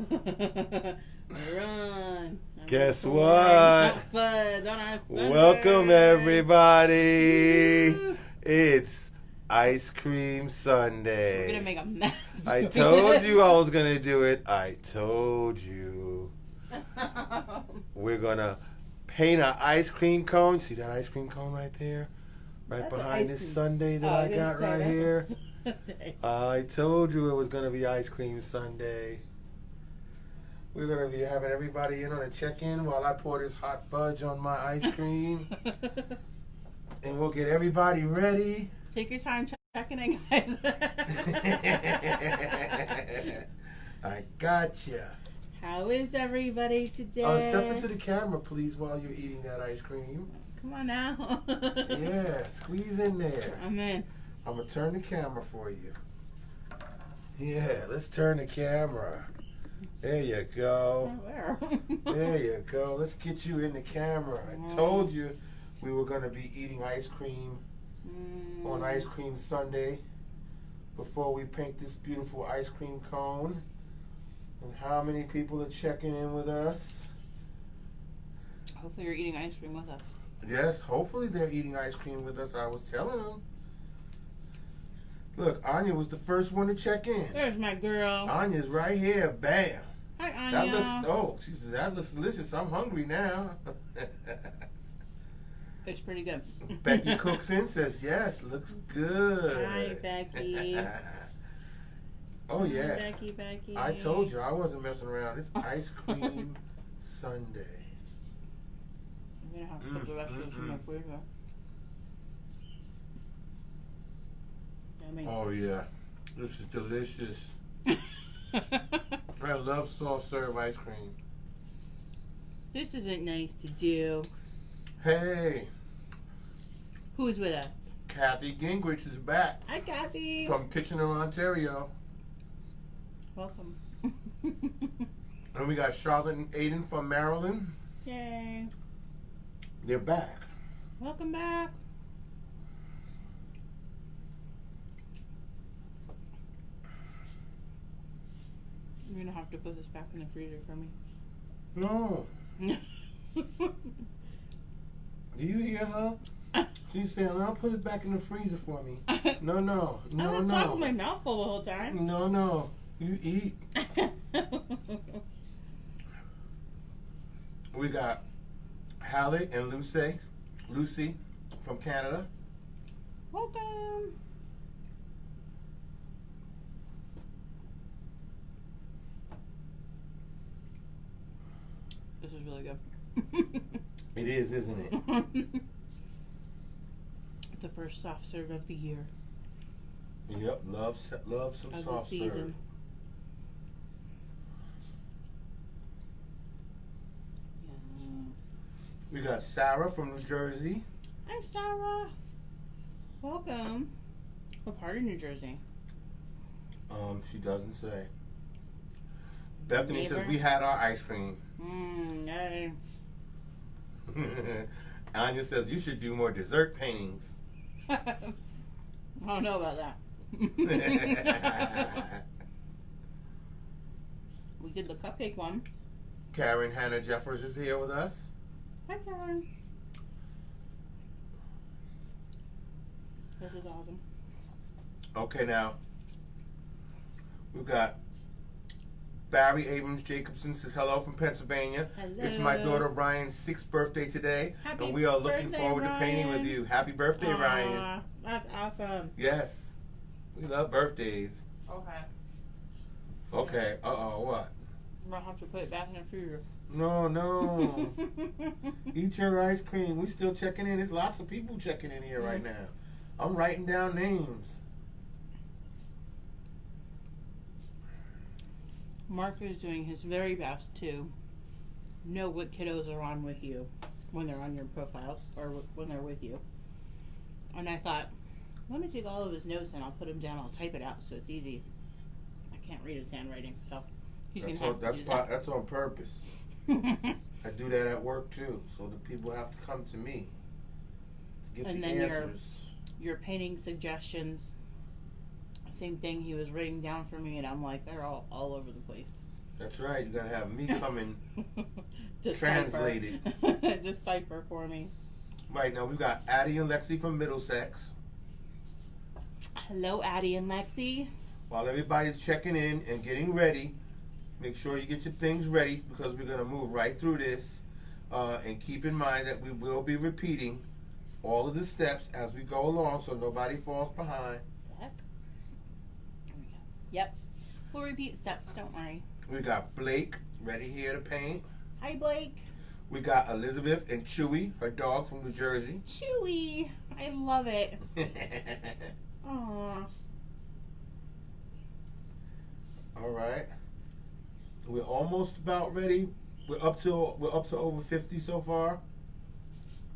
Run. Guess what? Fudge on our Sunday. Welcome everybody. Woo. It's Ice Cream Sunday. We're gonna make a mess. I told you I was gonna do it. I told you. We're gonna paint an ice cream cone. See that ice cream cone right there? Right That's behind this sundae that I got right here. I told you it was gonna be Ice Cream Sunday. We're going to be having everybody in on a check-in while I pour this hot fudge on my ice cream. And we'll get everybody ready. Take your time checking in, guys. I gotcha. How is everybody today? Step into the camera, please, while you're eating that ice cream. Come on now. Yeah, squeeze in there. I'm in. I'm going to turn the camera for you. Yeah, let's turn the camera. There you go. There you go. Let's get you in the camera. I told you we were going to be eating ice cream on Ice Cream Sunday before we paint this beautiful ice cream cone. And how many people are checking in with us? Hopefully you're eating ice cream with us. Yes, hopefully they're eating ice cream with us. I was telling them. Look, Anya was the first one to check in. There's my girl. Anya's right here. Bam. Hi, Anya. That looks, she says, that looks delicious. I'm hungry now. It's pretty good. Becky cooks in, says, yes, looks good. Hi, Becky. Oh, yeah. Becky. I told you, I wasn't messing around. It's Ice Cream Sunday. I'm going to have to put the rest of this in my freezer. Oh, yeah. This is delicious. I love soft serve ice cream. This isn't nice to do. Hey. Who's with us? Kathy Gingrich is back. Hi, Kathy. From Kitchener, Ontario. Welcome. And we got Charlotte and Aiden from Maryland. Yay. They're back. Welcome back. You're going to have to put this back in the freezer for me. No. Do you hear her? She's saying, I'll put it back in the freezer for me. No. I was talking my mouth full the whole time. No. You eat. We got Hallie and Lucy from Canada. Welcome. This is really good. It is, isn't it? The first soft serve of the year. Yep, love some of soft the serve. season. Yeah. We got Sarah from New Jersey. Hi, Sarah. Welcome. What part of New Jersey? She doesn't say. Bethany Neighbor? says we had our ice cream. Yay. Anya says you should do more dessert paintings. I don't know about that. We did the cupcake one. Karen Hannah Jeffers is here with us. Hi, Karen. This is awesome. Okay, now we've got Barry Abrams Jacobson says hello from Pennsylvania. Hello. It's my daughter Ryan's 6th birthday today, Happy and we are looking birthday, forward to painting with Ryan. you. Happy birthday, Ryan. That's awesome. Yes, we love birthdays. Okay, what? I'm going to have to put it back in the freezer. No. Eat your ice cream. We still checking in. There's lots of people checking in here right now. I'm writing down names. Mark is doing his very best to know what kiddos are on with you when they're on your profile or when they're with you. And I thought, let me take all of his notes and I'll put them down. I'll type it out so it's easy. I can't read his handwriting, so he's going to have to do that. That's on purpose. I do that at work too, so the people have to come to me to get and the then answers. Your painting suggestions, same thing. He was writing down for me, and I'm like, they're all over the place. That's right. You gotta have me coming Decipher. translated. Decipher for me. Right now, we've got Addie and Lexi from Middlesex. Hello, Addie and Lexi. While everybody's checking in and getting ready, make sure you get your things ready because we're gonna move right through this. And keep in mind that we will be repeating all of the steps as we go along, so nobody falls behind. Heck. There we go. Yep. We'll repeat steps. Don't worry. We got Blake ready here to paint. Hi, Blake. We got Elizabeth and Chewy, her dog from New Jersey. Chewy. I love it. Aww. All right. We're almost about ready. We're up to over 50 so far.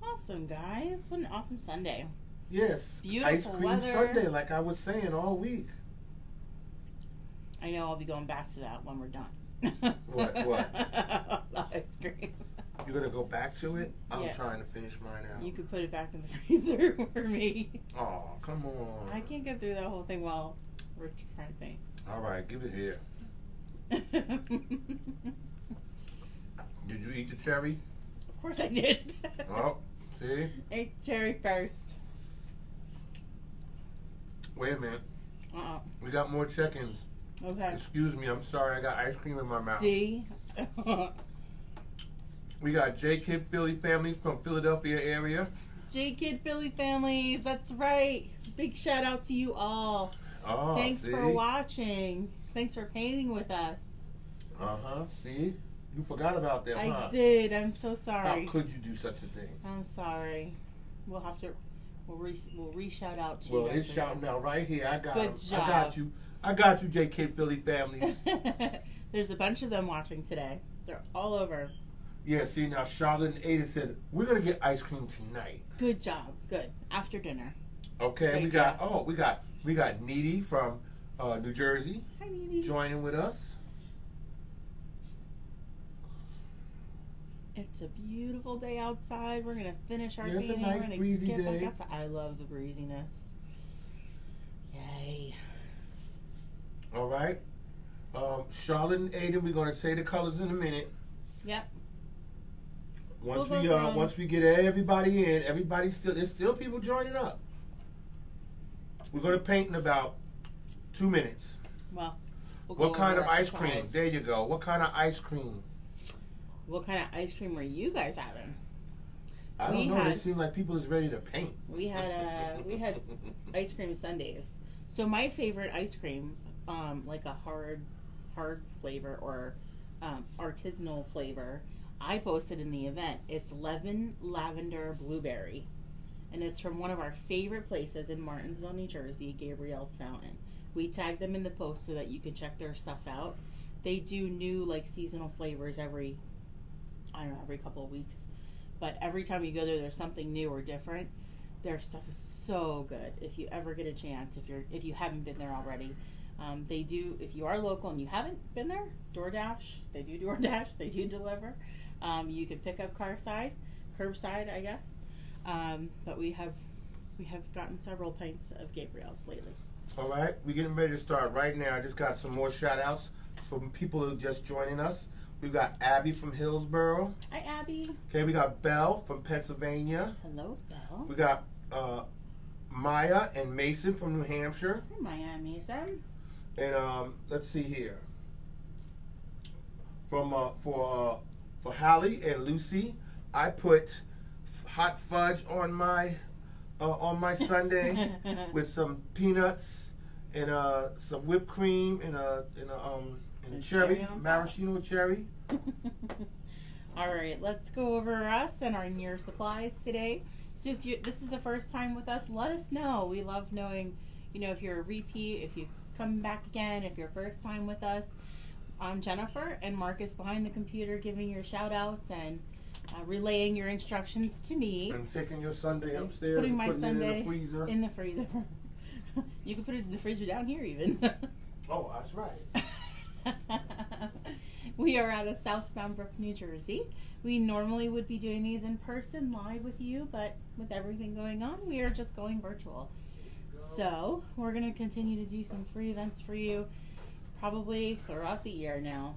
Awesome, guys. What an awesome Sunday. Yes. Beautiful Ice cream weather. Sunday, like I was saying all week. I know I'll be going back to that when we're done. What? The ice cream. You're gonna go back to it? I'm Yeah. trying to finish mine out. You could put it back in the freezer for me. Oh, come on. I can't get through that whole thing while we're trying to paint. All right, give it here. Did you eat the cherry? Of course I did. Oh, see? Ate the cherry first. Wait a minute. Uh-oh. We got more check-ins. Okay. Excuse me, I'm sorry. I got ice cream in my mouth. See? We got J-Kid Philly families from Philadelphia area. J-Kid Philly families, that's right. Big shout out to you all. Oh, Thanks see? for watching. Thanks for painting with us. Uh-huh, see? You forgot about them, huh? I did. I'm so sorry. How could you do such a thing? I'm sorry. We'll have to. We'll re-shout out to Well, you. it's shouting out right here. I got Good 'em. job. I got you, J-Kid Philly families. There's a bunch of them watching today. They're all over. Yeah, see, now Charlotte and Aiden said, we're going to get ice cream tonight. Good job. Good. After dinner. Okay, Great we got Needy from New Jersey. Hi, Needy. Joining with us. It's a beautiful day outside. We're gonna finish our Yeah, it's a painting. nice We're gonna breezy get back day. outside. I love the breeziness. Yay. All right. Charlotte and Aiden, we're going to say the colors in a minute. Yep. Once we get everybody in, there's still people joining up. We're going to paint in about 2 minutes. Well, What kind of ice cream? There you go. What kind of ice cream? What kind of ice cream were you guys having? I don't know. It seemed like people is ready to paint. We had ice cream sundaes. So my favorite ice cream, like a hard flavor or artisanal flavor, I posted in the event. It's lemon lavender blueberry, and it's from one of our favorite places in Martinsville, New Jersey, Gabrielle's Fountain. We tagged them in the post so that you can check their stuff out. They do new like seasonal flavors every couple of weeks, but every time you go there, there's something new or different. Their stuff is so good. If you ever get a chance, if you haven't been there already, they do. If you are local and you haven't been there, DoorDash. They do DoorDash. They do deliver. You can pick up curbside, I guess. But we have gotten several pints of Gabrielle's lately. All right, we're getting ready to start right now. I just got some more shout outs from people who are just joining us. We've got Abby from Hillsborough. Hi, Abby. Okay, we got Belle from Pennsylvania. Hello, Belle. We got Maya and Mason from New Hampshire. Hi, Maya and Mason. And let's see here. From for Hallie and Lucy, I put hot fudge on my sundae with some peanuts and some whipped cream and a cherry, maraschino cherry. All right, let's go over us and our near supplies today. So if this is the first time with us, let us know. We love knowing, if you're a repeat, if you come back again, if you're first time with us. I'm Jennifer, and Mark is behind the computer giving your shout outs and relaying your instructions to me. And taking your sundae upstairs putting and my putting sundae it in the freezer. In the freezer. You can put it in the freezer down here even. Oh, that's right. We are out of South Bound Brook, New Jersey. We normally would be doing these in person live with you, but with everything going on, we are just going virtual. So we're going to continue to do some free events for you. probably throughout the year now.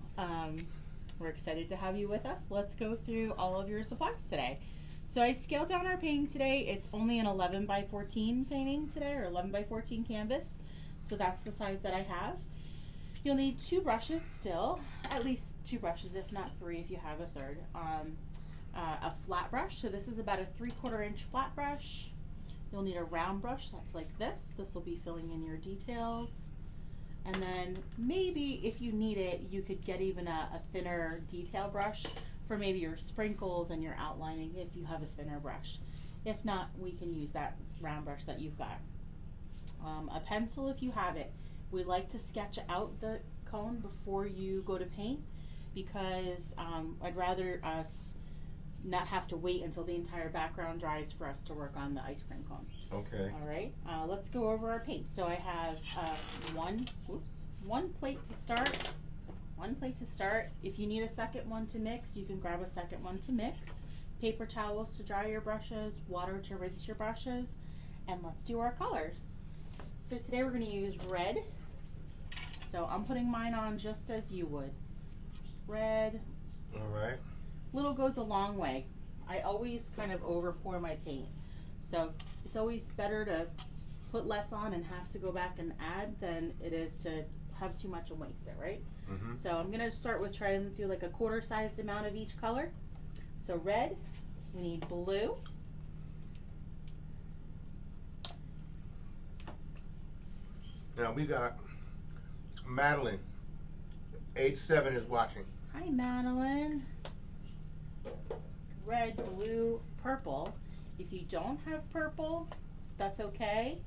We're excited to have you with us. Let's go through all of your supplies today. So I scaled down our painting today. It's only an 11 by 14 painting today, or 11 by 14 canvas. So that's the size that I have. You'll need 2 brushes still, at least 2 brushes, if not 3 if you have a third. A flat brush, so this is about a 3/4 inch flat brush. You'll need a round brush that's like this. This will be filling in your details. And then maybe if you need it, you could get even a thinner detail brush for maybe your sprinkles and your outlining if you have a thinner brush. If not, we can use that round brush that you've got. A pencil if you have it. We like to sketch out the cone before you go to paint because I'd rather us not have to wait until the entire background dries for us to work on the ice cream cone. Okay. All right, let's go over our paint. So I have one plate to start. One plate to start. If you need a second one to mix, you can grab a second one to mix. Paper towels to dry your brushes, water to rinse your brushes, and let's do our colors. So today we're going to use red. So I'm putting mine on just as you would. Red. All right. Little goes a long way. I always kind of over pour my paint. So it's always better to put less on and have to go back and add than it is to have too much and waste it, right? Mm-hmm. So I'm going to start with trying to do like a 1/4 sized amount of each color. So red, we need blue. Now we got Madeline, age 7, is watching. Hi, Madeline. Red, blue, purple. If you don't have purple, that's okay.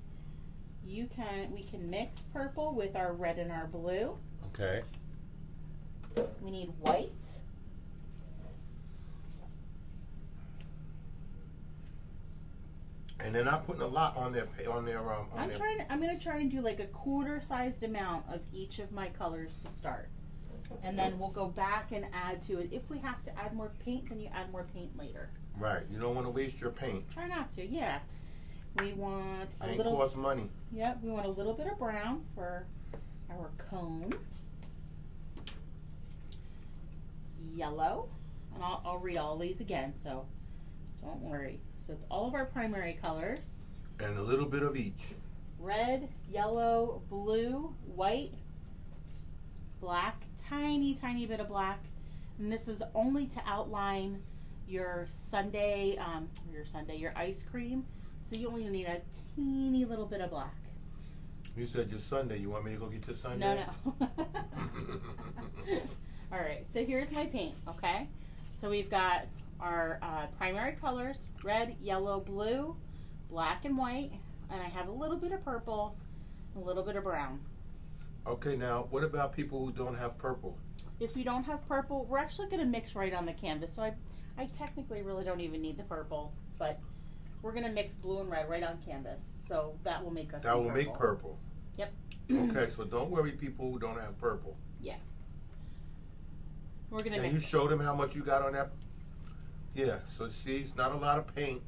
We can mix purple with our red and our blue. Okay. We need white. And they're not putting a lot on their I'm gonna try and do like a 1/4 sized amount of each of my colors to start. And then we'll go back and add to it. If we have to add more paint, then you add more paint later. Right. You don't want to waste your paint. Try not to, yeah. We want a Paint little costs money. Yep, we want a little bit of brown for our cone. Yellow. And I'll read all these again, so don't worry. So it's all of our primary colors. And a little bit of each. Red, yellow, blue, white, black, tiny bit of black. And this is only to outline your your ice cream. So you only need a teeny little bit of black. You said your Sunday. You want me to go get your Sunday? No. All right, so here's my paint, okay? So we've got our primary colors, red, yellow, blue, black, and white. And I have a little bit of purple, a little bit of brown. Okay, now what about people who don't have purple? If you don't have purple, we're actually going to mix right on the canvas. So I technically really don't even need the purple, but we're going to mix blue and red right on canvas. So that will make us That will make purple. Yep. Okay, so don't worry, people who don't have purple. Yeah. We're going to Can mix. you show them how much you got on that? Yeah, so see, it's not a lot of paint.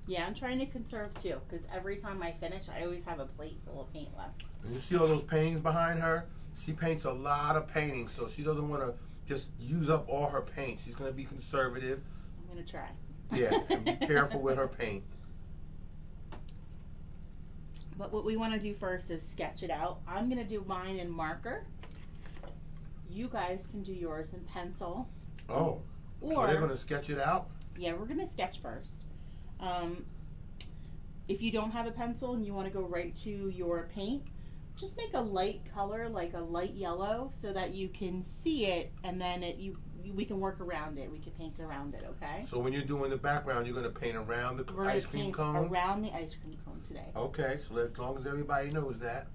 Yeah, I'm trying to conserve too, because every time I finish, I always have a plate full of paint left. And you see all those paintings behind her? She paints a lot of paintings, so she doesn't want to just use up all her paint. She's going to be conservative. I'm going to try. Yeah, and be careful with her paint. But what we want to do first is sketch it out. I'm going to do mine in marker. You guys can do yours in pencil. Oh, or, so they're going to sketch it out? Yeah, we're going to sketch first. If you don't have a pencil and you want to go right to your paint, just make a light color, like a light yellow, so that you can see it, and then we can work around it. We can paint around it, okay? So when you're doing the background, you're going to paint around the We're ice cream cone? Around the ice cream cone today. Okay, so as long as everybody knows that.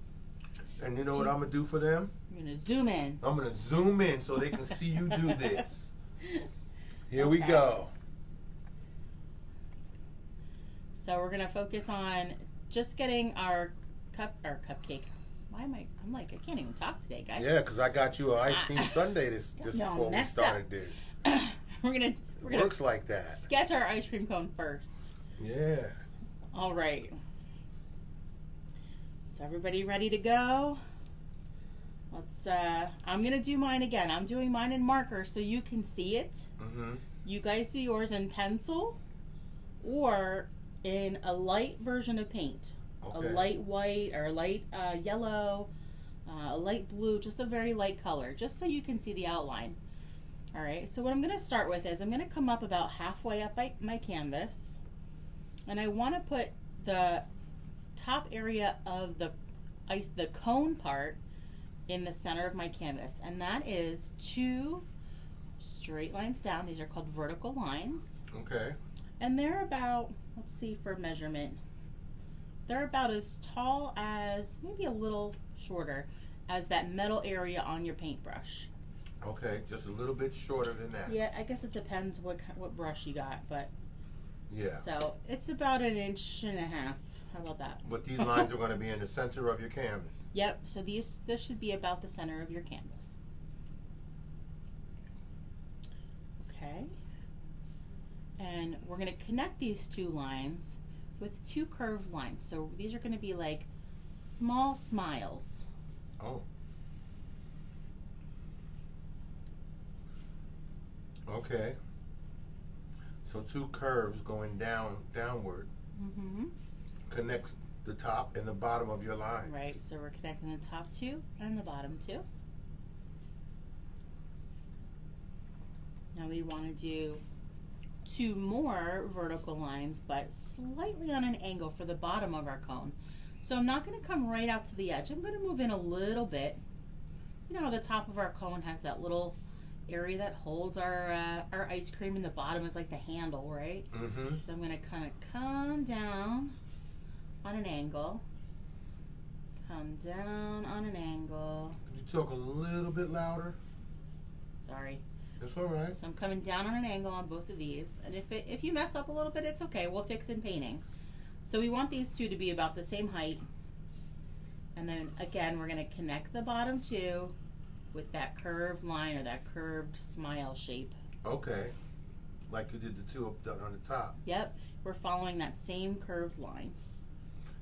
And you know what I'm going to do for them? You're going to zoom in. I'm going to zoom in so they can see you do this. Here we go. So we're gonna focus on just getting our cupcake. Why am I'm like, I can't even talk today, guys. Yeah, because I got you an ice cream sundae just before we started this. We're gonna works like that. Sketch our ice cream cone first. Yeah. All right. So everybody ready to go? I'm gonna do mine again. I'm doing mine in marker so you can see it. Mm-hmm. You guys do yours in pencil or in a light version of paint. Okay. A light white or a light yellow, a light blue, just a very light color, just so you can see the outline. All right, so what I'm gonna start with is I'm gonna come up about halfway up my canvas, and I wanna put the top area of the cone part in the center of my canvas, and that is 2 straight lines down. These are called vertical lines. Okay. And they're about, let's see for measurement, they're about as tall as, maybe a little shorter, as that metal area on your paintbrush. Okay, just a little bit shorter than that. Yeah, I guess it depends what brush you got, but yeah. So it's about 1.5 inches. How about that? But these lines are going to be in the center of your canvas. Yep. So this should be about the center of your canvas. Okay. And we're going to connect these 2 lines with 2 curved lines. So these are going to be like small smiles. Oh. Okay. So 2 curves going downward. Mm-hmm. Connects the top and the bottom of your line. Right. So we're connecting the top 2 and the bottom 2. Now we want to do 2 more vertical lines, but slightly on an angle for the bottom of our cone. So I'm not going to come right out to the edge. I'm going to move in a little bit. You know how the top of our cone has that little area that holds our ice cream, and the bottom is like the handle, right? Mm-hmm. So I'm going to kind of come down on an angle. Come down on an angle. Could you talk a little bit louder? Sorry. That's all right. So I'm coming down on an angle on both of these, and if you mess up a little bit, it's okay. We'll fix in painting. So we want these 2 to be about the same height, and then again we're going to connect the bottom 2 with that curved line or that curved smile shape. Okay, like you did the 2 up on the top. Yep, we're following that same curved line.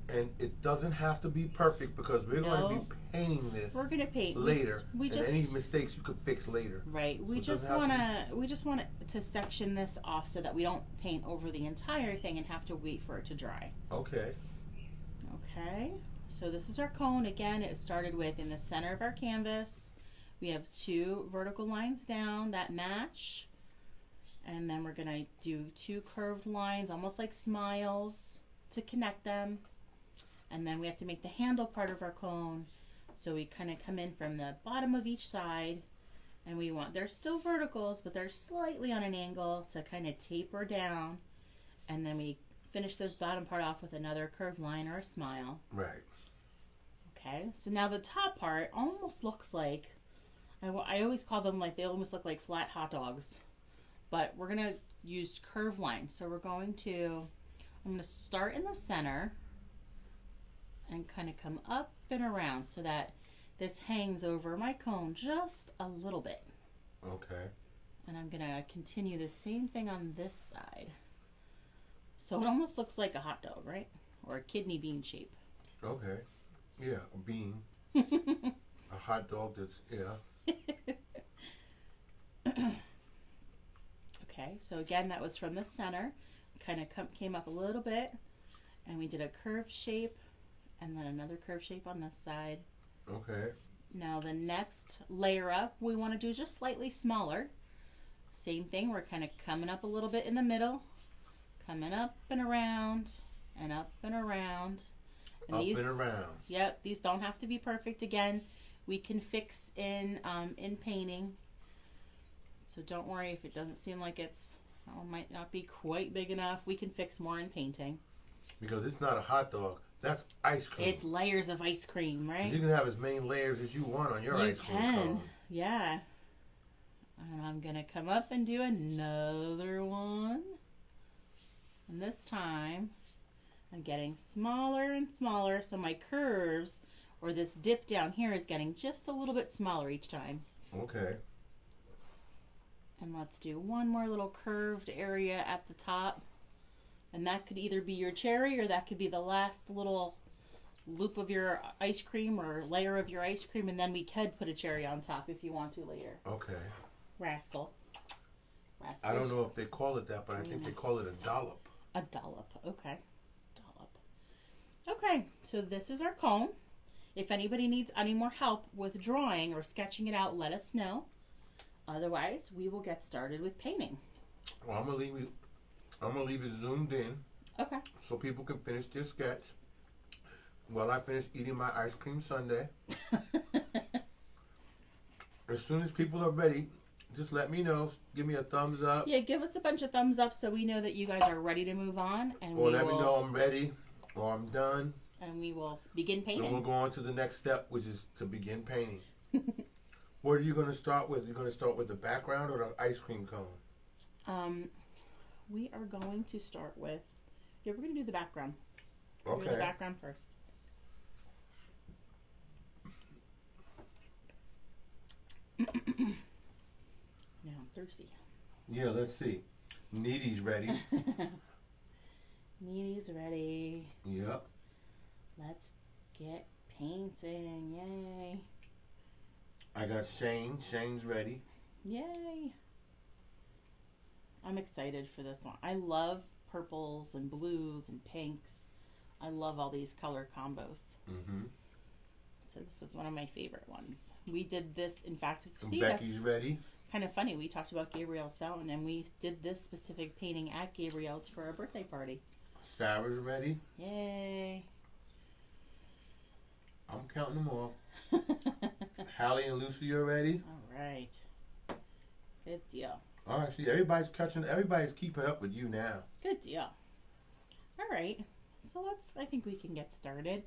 And it doesn't have to be perfect because we're going to be painting this. We're going to paint later. We and just, any mistakes you could fix later. Right. So we just want to section this off so that we don't paint over the entire thing and have to wait for it to dry. Okay. Okay. So this is our cone. Again, it started with in the center of our canvas. We have 2 vertical lines down that match. And then we're going to do 2 curved lines, almost like smiles, to connect them. And then we have to make the handle part of our cone. So we kind of come in from the bottom of each side, and they're still verticals, but they're slightly on an angle to kind of taper down. And then we finish this bottom part off with another curved line or a smile. Right. Okay, so now the top part almost looks like, I always call them like, they almost look like flat hot dogs. But we're going to use curved lines. So I'm going to start in the center and kind of come up and around so that this hangs over my cone just a little bit. Okay. And I'm going to continue the same thing on this side. So it almost looks like a hot dog, right? Or a kidney bean shape. Okay. Yeah, a bean. A hot dog that's, yeah. Okay, so again, that was from the center. Kind of came up a little bit, and we did a curved shape, and then another curved shape on this side. Okay. Now the next layer up, we want to do just slightly smaller. Same thing, we're kind of coming up a little bit in the middle, coming up and around, and up and around. And up and around. Yep, these don't have to be perfect. Again, we can fix in painting. So don't worry if it doesn't seem like it's, might not be quite big enough. We can fix more in painting. Because it's not a hot dog. That's ice cream. It's layers of ice cream, right? So you can have as many layers as you want on your ice cream cone. Yeah. And I'm going to come up and do another one. And this time, I'm getting smaller and smaller. So my curves, or this dip down here, is getting just a little bit smaller each time. Okay. And let's do one more little curved area at the top. And that could either be your cherry or that could be the last little loop of your ice cream or layer of your ice cream, and then we could put a cherry on top if you want to later. Okay. Rascal. I don't know if they call it that, but I think they call it a dollop. A dollop. Okay. Dollop. Okay, so this is our cone. If anybody needs any more help with drawing or sketching it out, let us know. Otherwise, we will get started with painting. Well, I'm gonna leave it zoomed in. Okay. So people can finish their sketch while I finish eating my ice cream sundae. As soon as people are ready, just let me know. Give me a thumbs up. Yeah, give us a bunch of thumbs up so we know that you guys are ready to move on. And or let me know I'm ready or I'm done. And we will begin painting. And we'll go on to the next step, which is to begin painting. What are you going to start with? You're going to start with the background or the ice cream cone? We are going to start with... Yeah, we're going to do the background. Okay. Do the background first. Now I'm thirsty. Yeah, let's see. Needy's ready. Needy's ready. Yep. Let's get painting. Yay. I got Shane. Shane's ready. Yay. I'm excited for this one. I love purples and blues and pinks. I love all these color combos. Mm-hmm. So this is one of my favorite ones. We did this, in fact, see, Becky's ready. Kind of funny. We talked about Gabrielle's fountain, and we did this specific painting at Gabrielle's for a birthday party. Sarah's ready. Yay. I'm counting them off. Hallie and Lucy are ready. All right. Good deal. All right, see, everybody's keeping up with you now. Good deal. All right. So I think we can get started.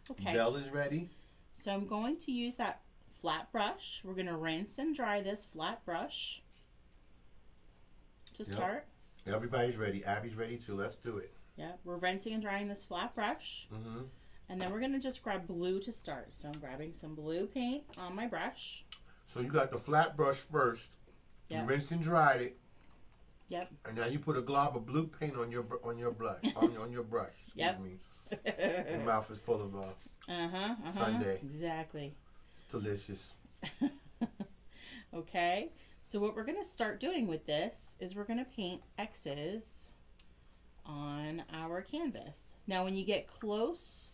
Okay. Bella's ready. So I'm going to use that flat brush. We're going to rinse and dry this flat brush to start. Everybody's ready. Abby's ready too. Let's do it. Yeah, we're rinsing and drying this flat brush. Mm-hmm. And then we're going to just grab blue to start. So I'm grabbing some blue paint on my brush. So you got the flat brush first. Yep. You rinsed and dried it. Yep. And now you put a glob of blue paint on your brush. on your brush. Excuse me. Your mouth is full of sundae. Exactly. It's delicious. Okay. So what we're going to start doing with this is we're going to paint X's on our canvas. Now when you get close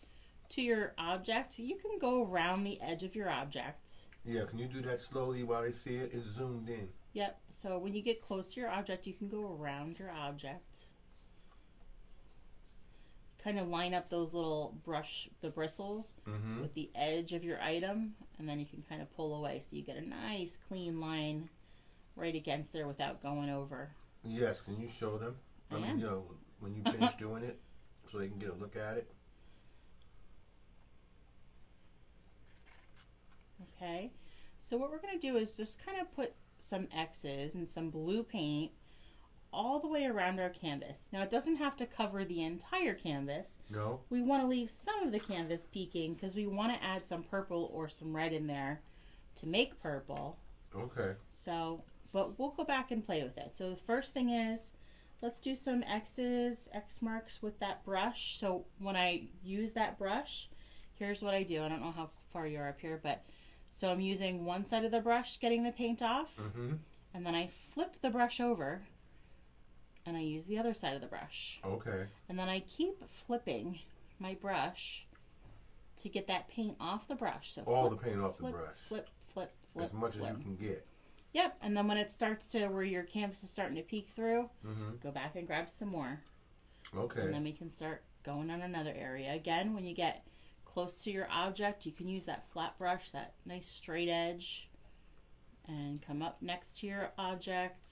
to your object, you can go around the edge of your object. Yeah, can you do that slowly while they see it? It's zoomed in. Yep. So when you get close to your object, you can go around your object. Kind of line up those little the bristles with the edge of your item, and then you can kind of pull away so you get a nice clean line right against there without going over. Yes, can you show them? I mean, you know, when you finish doing it, so they can get a look at it. Okay, so what we're going to do is just kind of put some X's and some blue paint all the way around our canvas. Now it doesn't have to cover the entire canvas. No. We want to leave some of the canvas peeking because we want to add some purple or some red in there to make purple. Okay. So, but we'll go back and play with it. So the first thing is, let's do some X's, X marks with that brush. So when I use that brush, here's what I do. I don't know how far you're up here, but so I'm using one side of the brush, getting the paint off, and then I flip the brush over and I use the other side of the brush. Okay. And then I keep flipping my brush to get that paint off the brush. So all the paint off the brush. Flip. As much as you can get. Yep. And then when it starts to where your canvas is starting to peek through, go back and grab some more. Okay. And then we can start going on another area. Again, when you get close to your object, you can use that flat brush, that nice straight edge, and come up next to your object.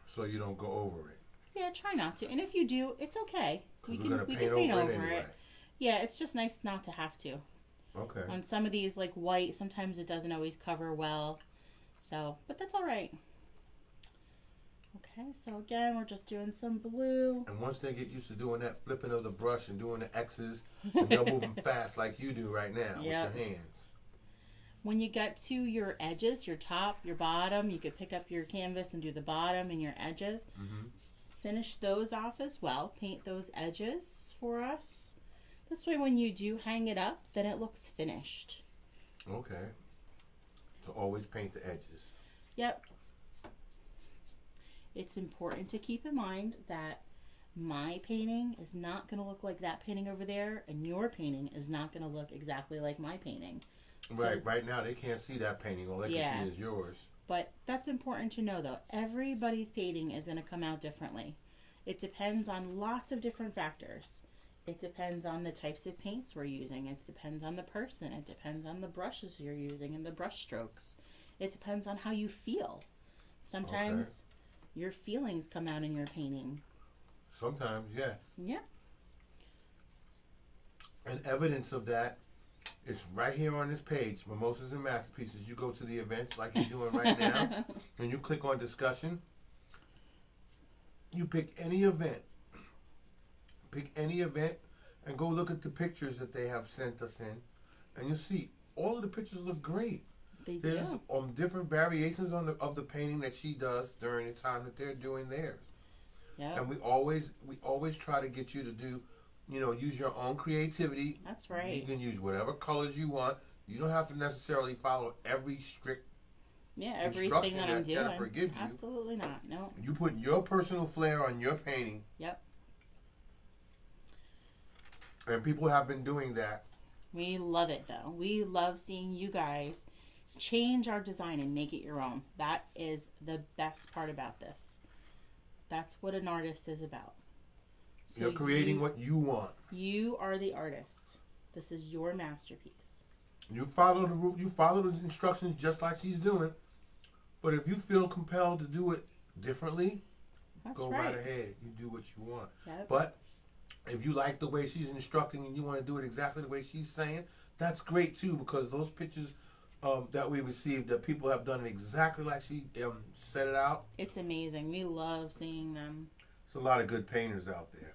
So you don't go over it. Yeah, try not to. And if you do, it's okay. We can paint over it anyway. Yeah, it's just nice not to have to. Okay. On some of these, like white, sometimes it doesn't always cover well. So, but that's all right. Okay, so again, we're just doing some blue. And once they get used to doing that flipping of the brush and doing the X's, and they'll move them fast like you do right now with your hands. When you get to your edges, your top, your bottom, you could pick up your canvas and do the bottom and your edges. Finish those off as well. Paint those edges for us. This way when you do hang it up, then it looks finished. Okay. So always paint the edges. Yep. It's important to keep in mind that my painting is not going to look like that painting over there, and your painting is not going to look exactly like my painting. So, right now they can't see that painting. All they can see is yours. But that's important to know, though. Everybody's painting is going to come out differently. It depends on lots of different factors. It depends on the types of paints we're using. It depends on the person. It depends on the brushes you're using and the brush strokes. It depends on how you feel. Sometimes your feelings come out in your painting. Sometimes, yeah. Yeah. And evidence of that is right here on this page, Mimosas and Masterpieces. You go to the events like you're doing right now, and you click on discussion. You pick any event. Pick any event and go look at the pictures that they have sent us in, and you'll see all of the pictures look great. There's different variations of the painting that she does during the time that they're doing theirs. Yep. And we always try to get you to do, use your own creativity. That's right. You can use whatever colors you want. You don't have to necessarily follow every strict everything that I'm doing. Jennifer gives you. Absolutely not. No. You put your personal flair on your painting. Yep. And people have been doing that. We love it, though. We love seeing you guys change our design and make it your own. That is the best part about this. That's what an artist is about. So you're creating what you want. You are the artist. This is your masterpiece. You follow the instructions just like she's doing. But if you feel compelled to do it differently, go right ahead. You do what you want. Yep. But if you like the way she's instructing and you want to do it exactly the way she's saying, that's great too, because those pictures that we received, that people have done it exactly like she set it out. It's amazing. We love seeing them. There's a lot of good painters out there.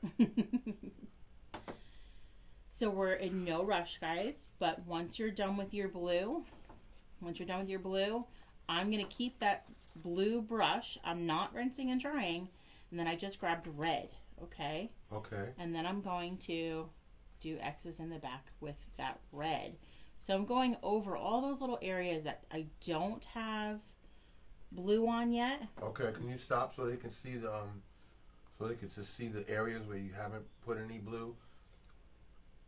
So we're in no rush, guys. But once you're done with your blue, I'm going to keep that blue brush. I'm not rinsing and drying. And then I just grabbed red. Okay? Okay. And then I'm going to do X's in the back with that red. So I'm going over all those little areas that I don't have blue on yet. Okay, can you stop so they can see just see the areas where you haven't put any blue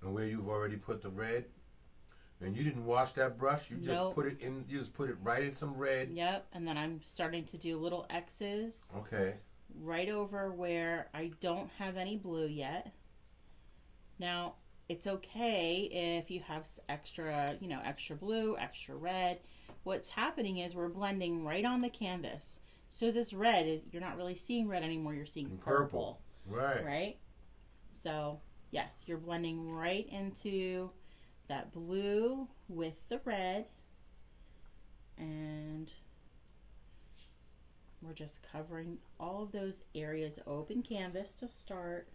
and where you've already put the red? And you didn't wash that brush, you just put it in, you just put it right in some red. Yep, and then I'm starting to do little X's. Okay. Right over where I don't have any blue yet. Now, it's okay if you have extra blue, extra red. What's happening is we're blending right on the canvas. So this red is, you're not really seeing red anymore, you're seeing purple. Right. Right? So, yes, you're blending right into that blue with the red. And we're just covering all of those areas, open canvas to start.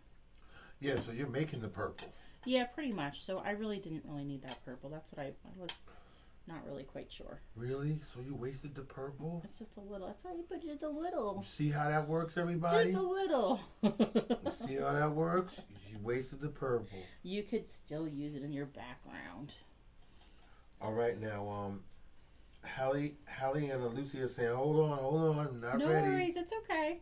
Yeah, so you're making the purple. Yeah, pretty much. So I really didn't need that purple. That's what I was not really quite sure. Really? So you wasted the purple? It's just a little. That's why you put just a little. You see how that works, everybody? Just a little. You see how that works? You wasted the purple. You could still use it in your background. All right, now, Hallie and Lucy are saying, hold on, not no ready. No worries, it's okay.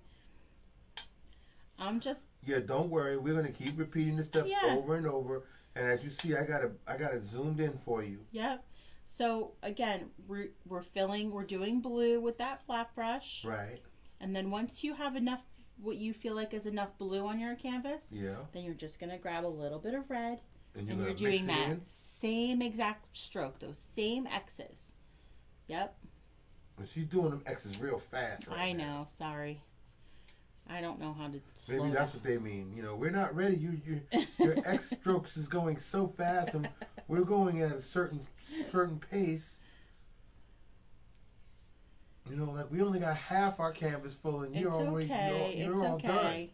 I'm just... Yeah, don't worry. We're going to keep repeating the steps over and over. And as you see, I got it zoomed in for you. Yep. So, again, we're doing blue with that flat brush. Right. And then once you have enough, what you feel like is enough blue on your canvas, then you're just going to grab a little bit of red. And you're doing that same exact stroke, those same X's. Yep. And she's doing them X's real fast right I know, sorry. I don't know how to slow Maybe that's what they mean. We're not ready. Your X strokes is going so fast, and we're going at a certain pace. Like we only got half our canvas full, and you're all done.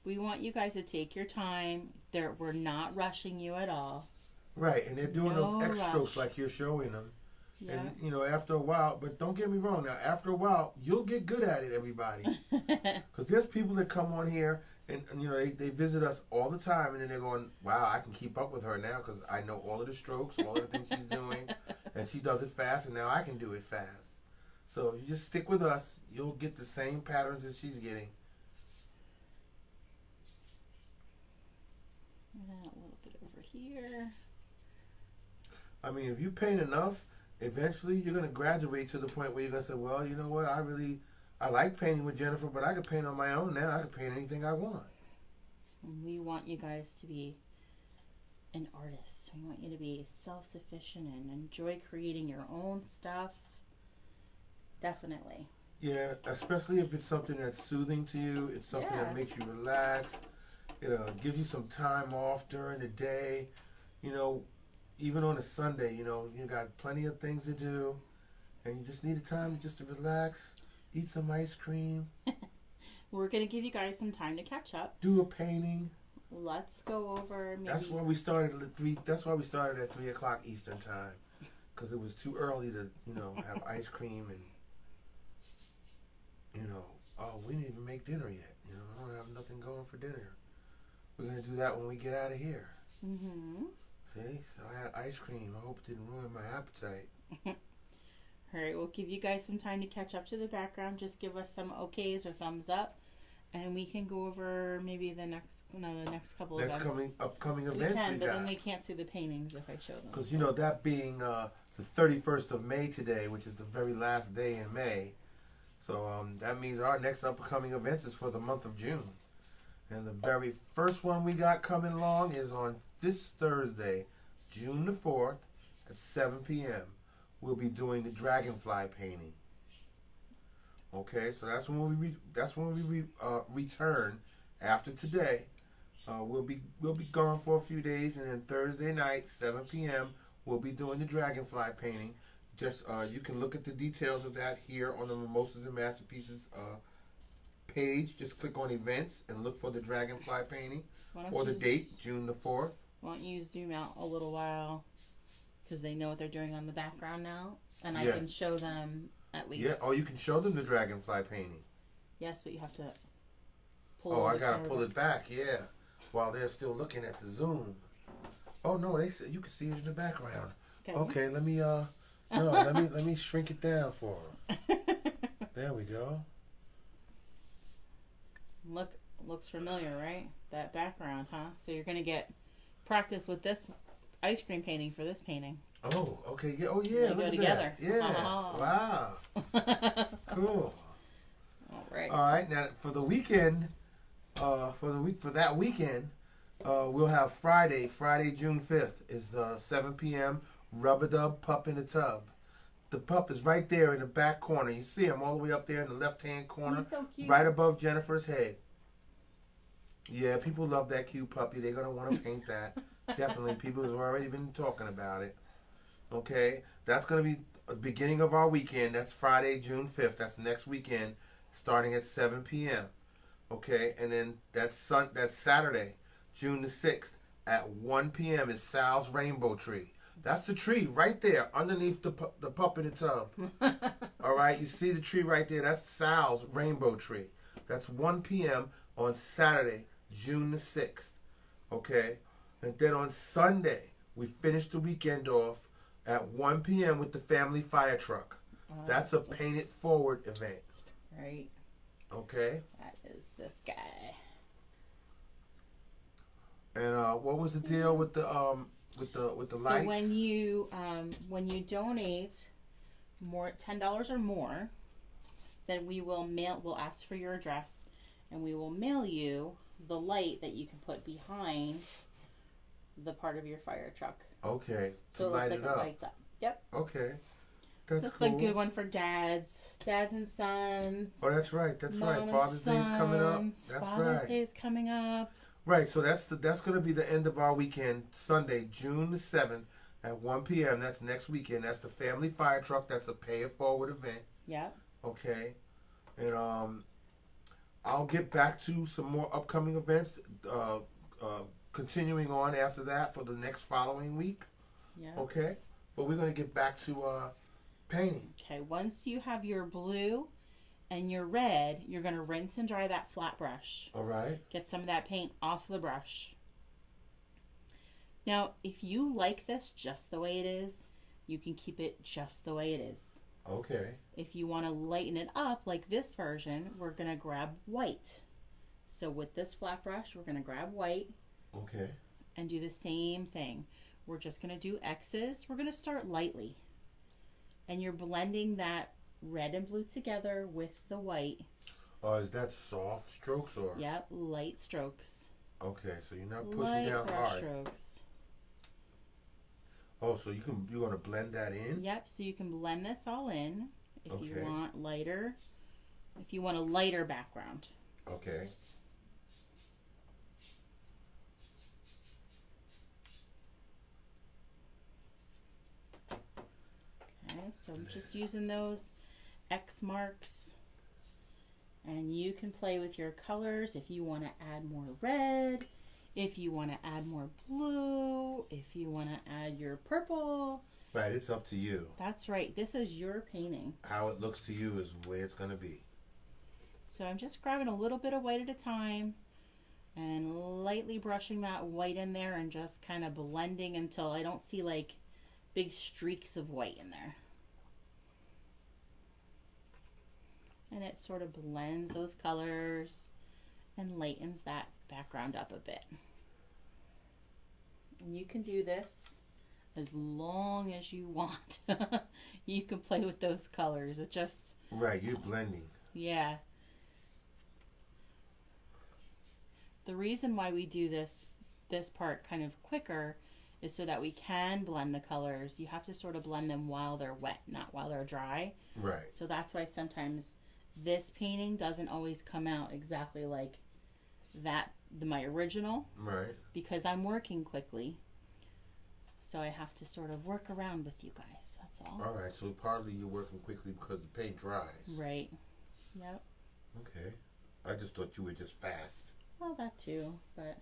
We want you guys to take your time. We're not rushing you at all. Right, and they're doing those X strokes like you're showing them. Yeah. And, after a while, but don't get me wrong, now, after a while, you'll get good at it, everybody. Because there's people that come on here And you know, they visit us all the time, and then they're going, wow, I can keep up with her now because I know all of the strokes, all of the things she's doing, and she does it fast, and now I can do it fast. So you just stick with us. You'll get the same patterns that she's getting. And then a little bit over here. I mean, if you paint enough, eventually you're going to graduate to the point where you're going to say, well, you know what, I like painting with Jennifer, but I can paint on my own now. I can paint anything I want. We want you guys to be an artist. We want you to be self-sufficient and enjoy creating your own stuff. Definitely. Yeah, especially if it's something that's soothing to you. It's something that makes you relax. Gives you some time off during the day. You know, even on a Sunday, you got plenty of things to do, and you just need a time just to relax, eat some ice cream. We're gonna give you guys some time to catch up. Do a painting. Let's go over. Maybe. That's why we started at 3. That's why we started at 3:00 Eastern time, because it was too early to have ice cream and we didn't even make dinner yet. I don't have nothing going for dinner. We're gonna do that when we get out of here. Mm-hmm. See, so I had ice cream. I hope it didn't ruin my appetite. All right, we'll give you guys some time to catch up to the background. Just give us some okays or thumbs up, and we can go over maybe the next couple of events. Upcoming events we got. But then they can't see the paintings if I show them. Because that being the 31st of May today, which is the very last day in May. So that means our next upcoming events is for the month of June. And the very first one we got coming along is on this Thursday, June the 4th at 7 p.m. We'll be doing the dragonfly painting. Okay, so that's when we return after today. We'll be gone for a few days, and then Thursday night, 7 p.m. we'll be doing the dragonfly painting. Just you can look at the details of that here on the Mimosas and Masterpieces page. Just click on events and look for the dragonfly painting or the date, June the 4th. Why don't you zoom out a little while, because they know what they're doing on the background now, and I can show them at least. Yeah, you can show them the dragonfly painting. Yes, but you have to pull it. Oh, I gotta pull it back, while they're still looking at the Zoom. Oh no, they said you can see it in the background. Okay, let me let me shrink it down for them. There we go. Looks familiar, right? That background, huh? So you're gonna get practice with this ice cream painting for this painting. Oh, okay. Yeah. Oh, yeah. They look go at together. That. Yeah. Oh. Wow. Cool. All right. All right. Now for the weekend, for that weekend, we'll have Friday, June 5th is the 7 p.m. Rub-a-Dub Pup in the Tub. The pup is right there in the back corner. You see him all the way up there in the left-hand corner, he's so cute. Right above Jennifer's head. Yeah, people love that cute puppy. They're going to want to paint that. Definitely. People have already been talking about it. Okay? That's going to be the beginning of our weekend. That's Friday, June 5th. That's next weekend, starting at 7 p.m. Okay? And then that's Saturday, June the 6th, at 1 p.m. is Sal's Rainbow Tree. That's the tree right there underneath the pup in the tub. All right? You see the tree right there? That's Sal's Rainbow Tree. That's 1 p.m. on Saturday, June the 6th. Okay? And then on Sunday, we finish the weekend off at 1 p.m. with the family fire truck. That's a Paint It Forward event. Right. Okay? That is this guy. And what was the deal with the lights? So when you donate more $10 or more, then we'll ask for your address, and we will mail you the light that you can put behind the part of your fire truck. Okay. So light it lights up. Yep. Okay. That's cool. A good one for dads and sons. Oh, that's right. That's right. Father's Day's coming up. That's Father's Day's coming up. Right. So that's going to be the end of our weekend, Sunday, June the 7th at 1 p.m. That's next weekend. That's the family fire truck. That's a Pay It Forward event. Yeah. Okay. And I'll get back to some more upcoming events. Continuing on after that for the next following week. Yeah. Okay. But we're going to get back to painting. Okay. Once you have your blue And your red, you're going to rinse and dry that flat brush. All right. Get some of that paint off the brush. Now, if you like this just the way it is, you can keep it just the way it is. Okay. If you want to lighten it up, like this version, we're going to grab white. So with this flat brush, we're going to grab white. Okay. And do the same thing. We're just going to do X's. We're going to start lightly. And you're blending that red and blue together with the white. Is that soft strokes or? Yep, light strokes. Okay, so you're not pushing light down brush hard. Strokes. Oh, so you're gonna blend that in? Yep, so you can blend this all in if Okay. you want lighter. If you want a lighter background. Okay. Okay, so I'm just using those X marks. And you can play with your colors if you want to add more red, if you want to add more blue, if you want to add your purple. Right, it's up to you. That's right. This is your painting. How it looks to you is the way it's going to be. So I'm just grabbing a little bit of white at a time and lightly brushing that white in there and just kind of blending until I don't see like big streaks of white in there. And it sort of blends those colors and lightens that background up a bit. And you can do this as long as you want. You can play with those colors. It just... Right, you're blending. Yeah. The reason why we do this part kind of quicker is so that we can blend the colors. You have to sort of blend them while they're wet, not while they're dry. Right. So that's why sometimes this painting doesn't always come out exactly like my original. Right. Because I'm working quickly. So I have to sort of work around with you guys. That's all. All right. So partly you're working quickly because the paint dries. Right. Yep. Okay. I just thought you were just fast. Well, that too, but...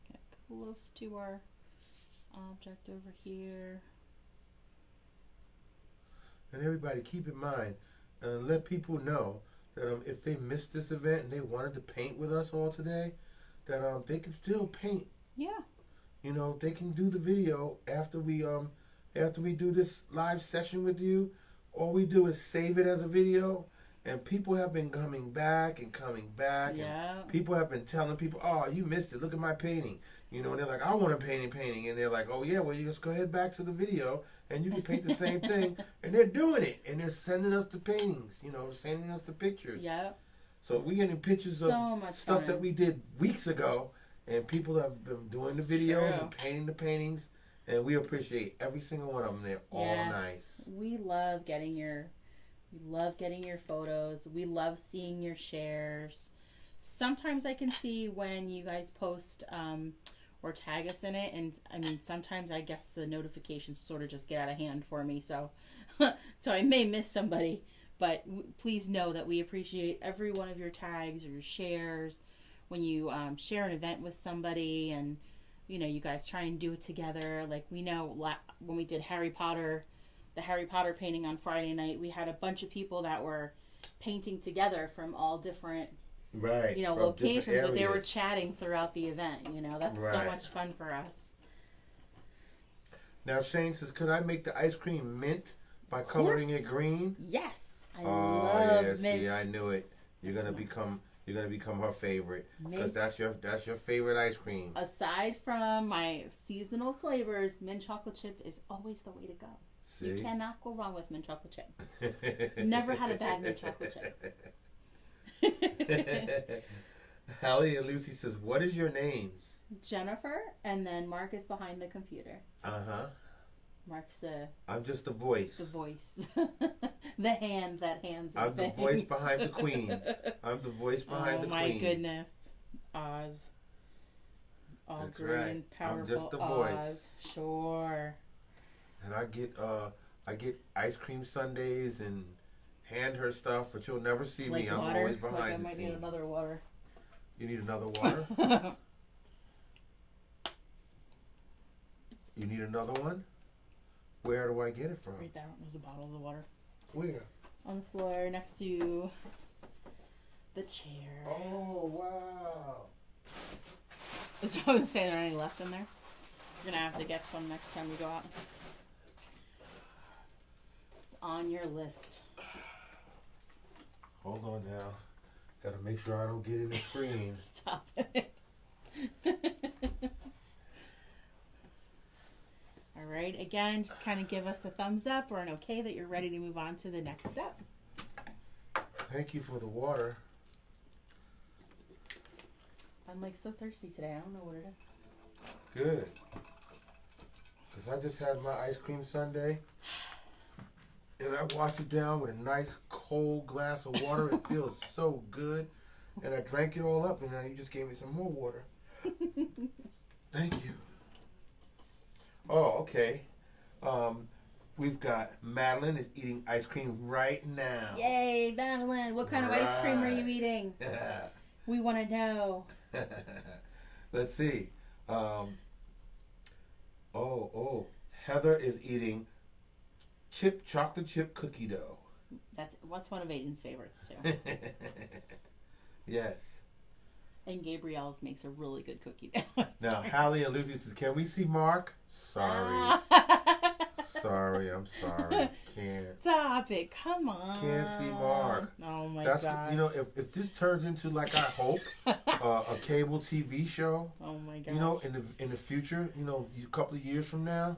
Get close to our object over here. And everybody, keep in mind, let people know that if they missed this event and they wanted to paint with us all today, that they can still paint. Yeah. You know, they can do the video after we do this live session with you. All we do is save it as a video, and people have been coming back and coming back. Yeah. And people have been telling people, "Oh, you missed it. Look at my painting." You know, and they're like, "I want a painting," and they're like, "Oh yeah, well you just go ahead back to the video and you can paint the same thing." And they're doing it, and they're sending us the paintings. You know, sending us the pictures. Yeah. So we're getting pictures of stuff that we did weeks ago, and people have been doing the videos and painting the paintings. And we appreciate every single one of them. They're all nice. We love getting your photos. We love seeing your shares. Sometimes I can see when you guys post or tag us in it, and I mean sometimes I guess the notifications sort of just get out of hand for me. So, so I may miss somebody, but please know that we appreciate every one of your tags or your shares when you share an event with somebody and. You know, you guys try and do it together. Like we know when we did the Harry Potter painting on Friday night, we had a bunch of people that were painting together from all different, locations, but they were chatting throughout the event. You know, that's so much fun for us. Now Shane says, could I make the ice cream mint by coloring it green? Yes, I love mint. See, I knew it. You're gonna become her favorite because that's your favorite ice cream. Aside from my seasonal flavors, mint chocolate chip is always the way to go. See? You cannot go wrong with mint chocolate chip. Never had a bad mint chocolate chip. Hallie and Lucy says, what is your names? Jennifer, and then Mark is behind the computer. Mark's I'm just the voice. The voice. The hand that hands I'm the voice behind the queen. I'm the voice behind the queen. Oh my goodness. Oz. All That's great right. and powerful. I'm just the Oz. voice. Sure. And I get ice cream sundaes and hand her stuff, but you'll never see me. I'm always behind the scenes. I might need another water. You need another water? You need another one? Where do I get it from? Right there. There's a bottle of water. Where? On the floor next to the chair. Oh, wow. So I was saying, are there any left in there? You're going to have to get some next time we go out. It's on your list. Hold on now. Gotta make sure I don't get in the screen. Stop it. All right. Again, just kind of give us a thumbs up or an okay that you're ready to move on to the next step. Thank you for the water. I'm like so thirsty today. I don't know what it is. Good. Because I just had my ice cream sundae. And I washed it down with a nice cold glass of water. It feels so good. And I drank it all up. And now you just gave me some more water. Thank you. Oh, okay. We've got Madeline is eating ice cream right now. Yay, Madeline. What kind of ice cream are you eating? We want to know. Let's see. Heather is eating chocolate chip cookie dough. What's one of Aiden's favorites too. Yes. And Gabrielle's makes a really good cookie dough. Now Hallie and Lucy says, "Can we see Mark?" Sorry. Sorry, I'm sorry. Can't. Stop it. Come on. Can't see Mark. Oh my god. You know, if this turns into, like, I hope, a cable TV show. Oh my god. You know, in the future, you know, a couple of years from now,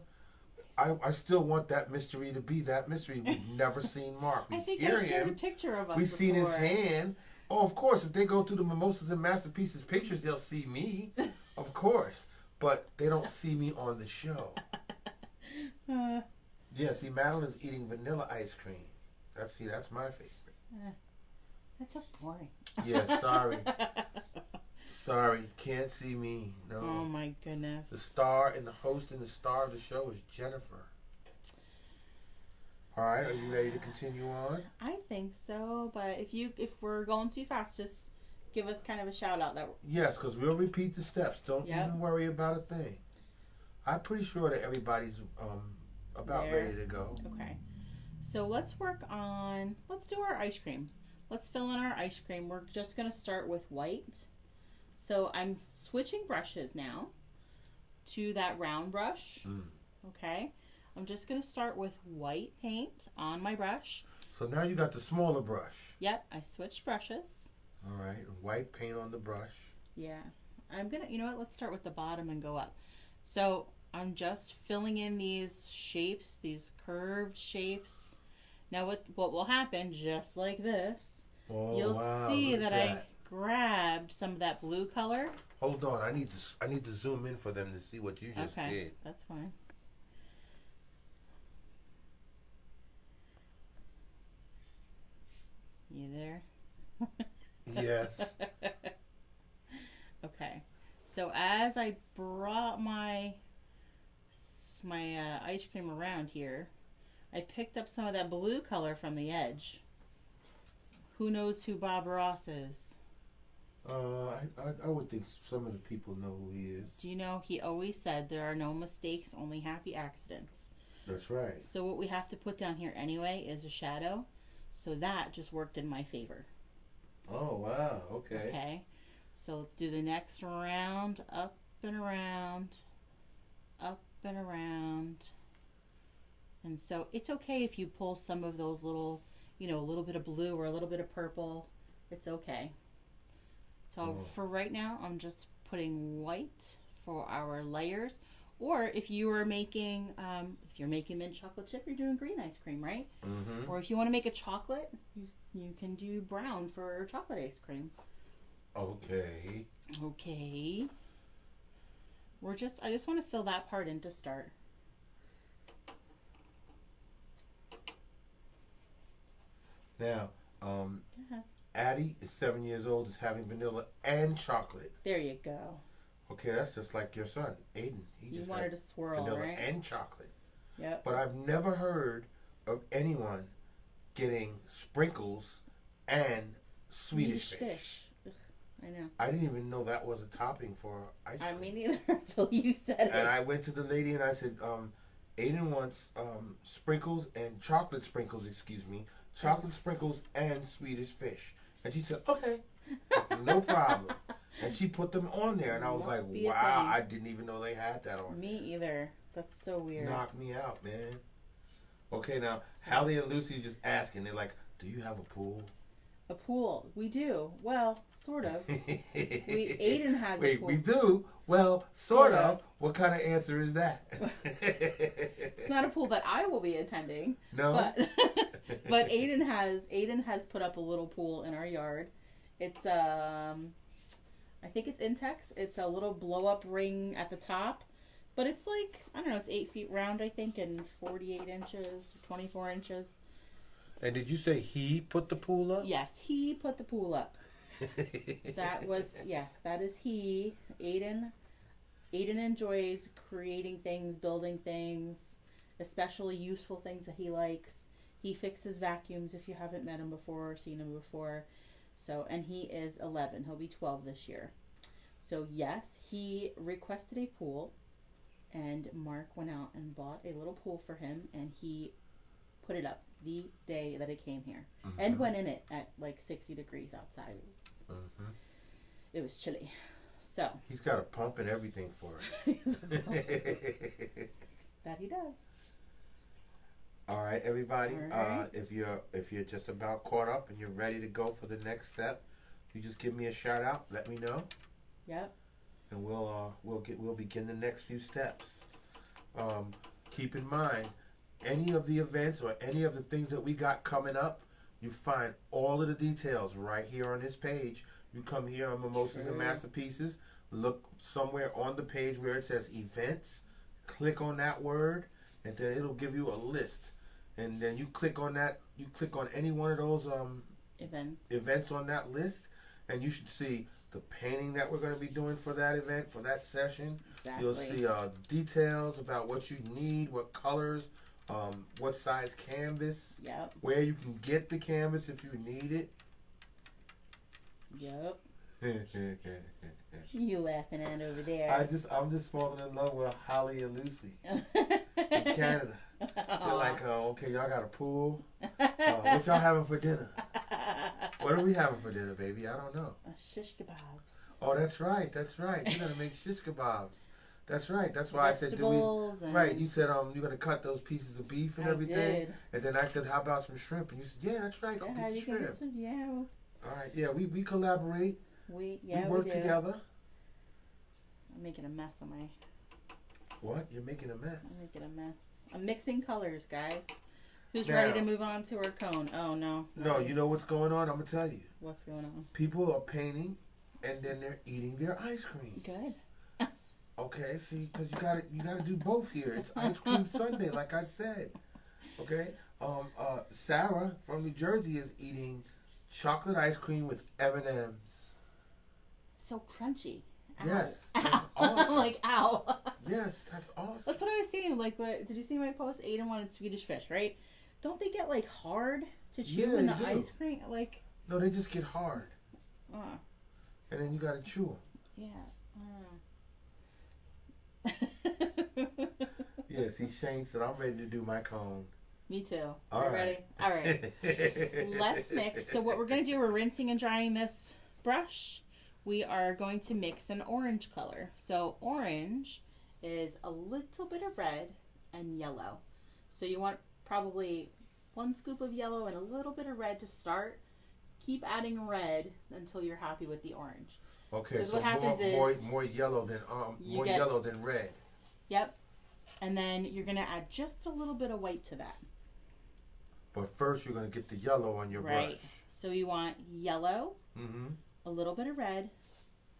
I still want that mystery to be that mystery. We've never seen Mark. We I think hear I shared him. a picture of us. We've seen his before. hand. Oh, of course. If they go through the Mimosas and Masterpieces pictures, they'll see me. Of course. But they don't see me on the show. Yeah, see, Madeline's eating vanilla ice cream. That's my favorite. That's so boring. Yeah, sorry. Sorry, can't see me. No. Oh my goodness. The star and the host and the star of the show is Jennifer. All right, are you ready to continue on? I think so, but if we're going too fast, just give us kind of a shout out. Yes, because we'll repeat the steps. Don't even worry about a thing. I'm pretty sure that everybody's about ready to go. Okay. So let's do our ice cream. Let's fill in our ice cream. We're just going to start with white. So I'm switching brushes now to that round brush. Okay. I'm just going to start with white paint on my brush. So now you got the smaller brush. Yep. I switched brushes. All right. White paint on the brush. Yeah. I'm going to, you know what? Let's start with the bottom and go up. So I'm just filling in these shapes, these curved shapes. Now what will happen, just like this, you'll see that I grabbed some of that blue color. Hold on, I need to zoom in for them to see what you just did. That's fine. You there? Yes. Okay. So as I brought my ice cream around here, I picked up some of that blue color from the edge. Who knows who Bob Ross is? I would think some of the people know who he is. Do you know he always said there are no mistakes, only happy accidents? That's right. So what we have to put down here anyway is a shadow. So that just worked in my favor. Oh, wow. Okay. Okay. So let's do the next round, up and around, up and around. And so it's okay if you pull some of those little, a little bit of blue or a little bit of purple. It's okay. So for right now, I'm just putting white for our layers. Or if you are making, if you're making mint chocolate chip, you're doing green ice cream, right? Mm-hmm. Or if you want to make a chocolate, you can do brown for chocolate ice cream. Okay. Okay. I just want to fill that part in to start. Now, Addie is 7 years old, is having vanilla and chocolate. There you go. Okay, that's just like your son, Aiden. He just wanted to swirl, vanilla right? and chocolate. Yep. But I've never heard of anyone getting sprinkles and Swedish fish. Ugh, I know. I didn't even know that was a topping for ice cream. I mean, neither until you said it. And I went to the lady and I said, Aiden wants sprinkles and chocolate sprinkles, excuse me, chocolate sprinkles and Swedish fish. And she said, okay, no problem. And she put them on there, and I was like, wow, I didn't even know they had that on. Me either. That's so weird. Knock me out, man. Okay, now, Hallie and Lucy's just asking. They're like, do you have a pool? A pool. We do. Well, sort of. Aiden has a pool. Wait, we do? Well, sort of. What kind of answer is that? It's not a pool that I will be attending. No? But Aiden has put up a little pool in our yard. It's I think it's Intex. It's a little blow up ring at the top. But it's like, I don't know, it's 8 feet round, I think, and 48 inches, 24 inches. And did you say he put the pool up? Yes, he put the pool up. That is he. Aiden enjoys creating things, building things, especially useful things that he likes. He fixes vacuums if you haven't met him before or seen him before. So, and he is 11. He'll be 12 this year. So, yes, he requested a pool, and Mark went out and bought a little pool for him, and he put it up the day that it came here. Mm-hmm. And went in it at like 60 degrees outside. Mm-hmm. It was chilly. So he's got a pump and everything for it. That he does. All right, everybody. All right. If you're just about caught up and you're ready to go for the next step, you just give me a shout out. Let me know. Yep. And we'll begin the next few steps. Keep in mind, any of the events or any of the things that we got coming up, you find all of the details right here on this page. You come here on Mimosas and Masterpieces, look somewhere on the page where it says events, click on that word, and then it'll give you a list. And then you click on that, you click on any one of those events on that list, and you should see the painting that we're going to be doing for that event, for that session. Exactly. You'll see details about what you need, what colors, what size canvas, yep, where you can get the canvas if you need it. Yep. You laughing at over there? I'm just falling in love with Holly and Lucy in Canada. They're like, okay, y'all got a pool. What y'all having for dinner? What are we having for dinner, baby? I don't know. Shish kebabs. Oh, that's right. You're gonna make shish kebabs. That's right. That's why I said, right? You said you're gonna cut those pieces of beef and everything. Did. And then I said, how about some shrimp? And you said, yeah, that's right. Go get the shrimp. All right. Yeah, we collaborate. We work together. I'm making a mess on my. What? You're making a mess. I'm making a mess. I'm mixing colors, guys. Who's ready to move on to our cone? Oh no. No, you know what's going on? I'm gonna tell you. What's going on? People are painting, and then they're eating their ice cream. Good. Okay, see, because you gotta do both here. It's ice cream Sunday, like I said. Okay. Sarah from New Jersey is eating chocolate ice cream with M&Ms. So crunchy. Ow. Yes, that's awesome. Like, ow. Yes, that's awesome. That's what I was saying. Like, did you see my post? Aiden wanted Swedish fish, right? Don't they get like hard to chew in the ice cream? Like, no, they just get hard. And then you gotta chew them. Yeah. Yeah. See, Shane said I'm ready to do my cone. Me too. All right. Ready? All right. Let's mix. So what we're gonna do? We're rinsing and drying this brush. We are going to mix an orange color. So orange is a little bit of red and yellow. So you want probably 1 scoop of yellow and a little bit of red to start. Keep adding red until you're happy with the orange. Okay, so what happens is more yellow than red. Yep. And then you're gonna add just a little bit of white to that. But first you're gonna get the yellow on your brush. So you want yellow, a little bit of red,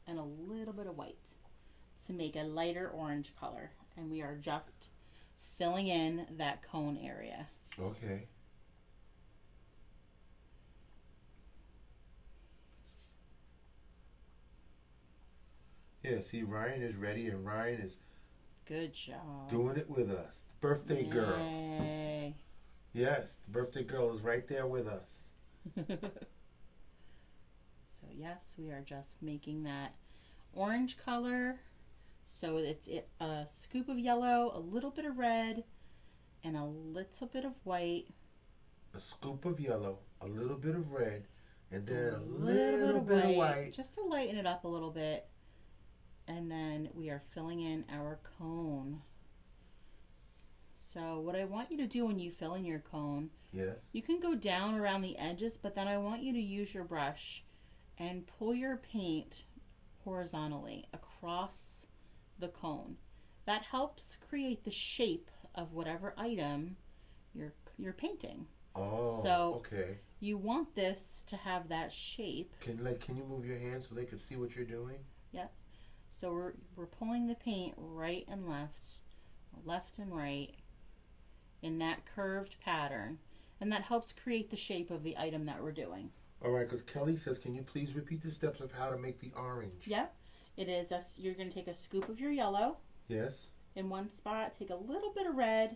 and a little bit of white to make a lighter orange color. And we are just filling in that cone area. Okay. Yeah, see, Ryan is ready, and Ryan is good job doing it with us. Birthday girl. Yes, the birthday girl is right there with us. So yes, we are just making that orange color. So it's a scoop of yellow, a little bit of red, and a little bit of white. A scoop of yellow, a little bit of red, and then a little bit of white. Just to lighten it up a little bit. And then we are filling in our cone. So what I want you to do when you fill in your cone, yes, you can go down around the edges, but then I want you to use your brush and pull your paint horizontally across the cone. That helps create the shape of whatever item you're painting. Oh, so okay. You want this to have that shape. Can you move your hand so they can see what you're doing? Yep. So we're pulling the paint right and left and right in that curved pattern, and that helps create the shape of the item that we're doing. All right, because Kelly says, can you please repeat the steps of how to make the orange? Yep. It is, you're going to take a scoop of your yellow. Yes. In one spot, take a little bit of red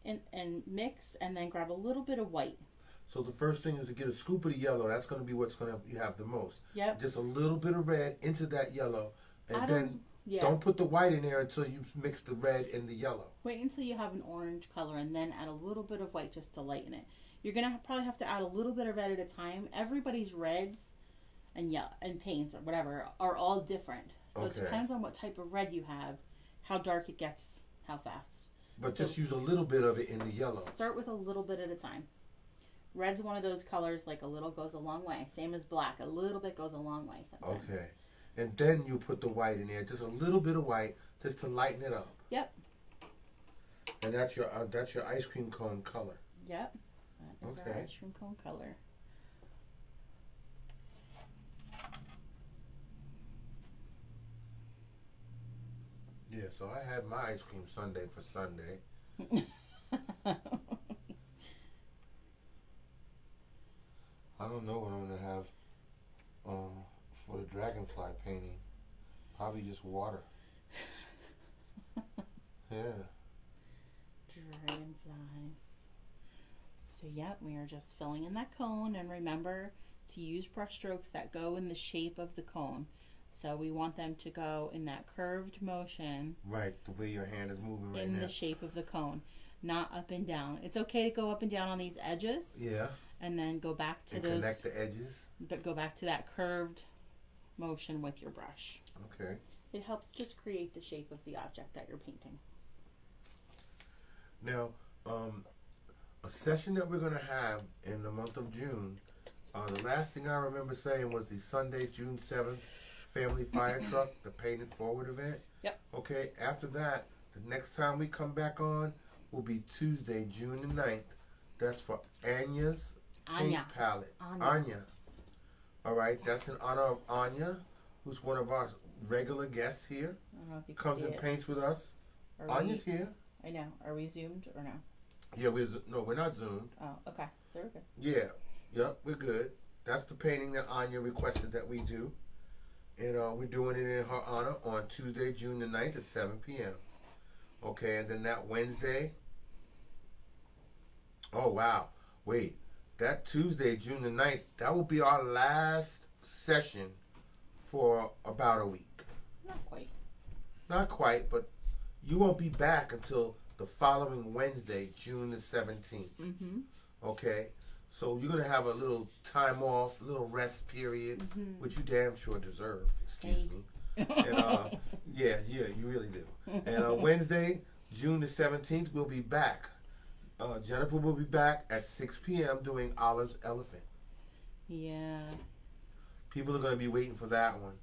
and mix, and then grab a little bit of white. So the first thing is to get a scoop of the yellow. That's going to be what's going to you have the most. Yep. Just a little bit of red into that yellow, and don't put the white in there until you mix the red and the yellow. Wait until you have an orange color, and then add a little bit of white just to lighten it. You're going to probably have to add a little bit of red at a time. Everybody's reds and paints or whatever are all different. So It depends on what type of red you have, how dark it gets, how fast. But just use a little bit of it in the yellow. Start with a little bit at a time. Red's one of those colors, like a little goes a long way. Same as black. A little bit goes a long way sometimes. Okay. And then you put the white in there. Just a little bit of white just to lighten it up. Yep. And that's your ice cream cone color. Yep. That is our ice cream cone color. Yeah, so I had my ice cream sundae for Sunday. I don't know what I'm going to have for the dragonfly painting. Probably just water. Yeah. Dragonflies. So we are just filling in that cone, and remember to use brush strokes that go in the shape of the cone. So we want them to go in that curved motion. Right, the way your hand is moving right now. In the shape of the cone, not up and down. It's okay to go up and down on these edges. Yeah. And then go back to connect the edges. But go back to that curved motion with your brush. Okay. It helps just create the shape of the object that you're painting. Now, a session that we're going to have in the month of June, the last thing I remember saying was the Sunday's June 7th Family Fire Truck, the Paint It Forward event. Yep. Okay, after that, the next time we come back on will be Tuesday, June the 9th. That's for Anya's paint palette. Anya. All right, that's in honor of Anya, who's one of our regular guests here. I don't know if you comes and paints with us. Anya's here. I know. Are we zoomed or no? Yeah, we're not zoomed. Oh, okay. So we're good. Yeah. Yep, we're good. That's the painting that Anya requested that we do. And we're doing it in her honor on Tuesday, June the 9th at 7 p.m. Okay, and then that Wednesday. Oh, wow. Wait. That Tuesday, June the 9th, that will be our last session for about a week. Not quite. Not quite, but you won't be back until the following Wednesday, June the 17th. Mm-hmm. Okay? So you're going to have a little time off, a little rest period, which you damn sure deserve. Excuse me. And, yeah, you really do. And Wednesday, June the 17th, we'll be back. Jennifer will be back at 6 p.m. doing Olive's Elephant. Yeah. People are going to be waiting for that one.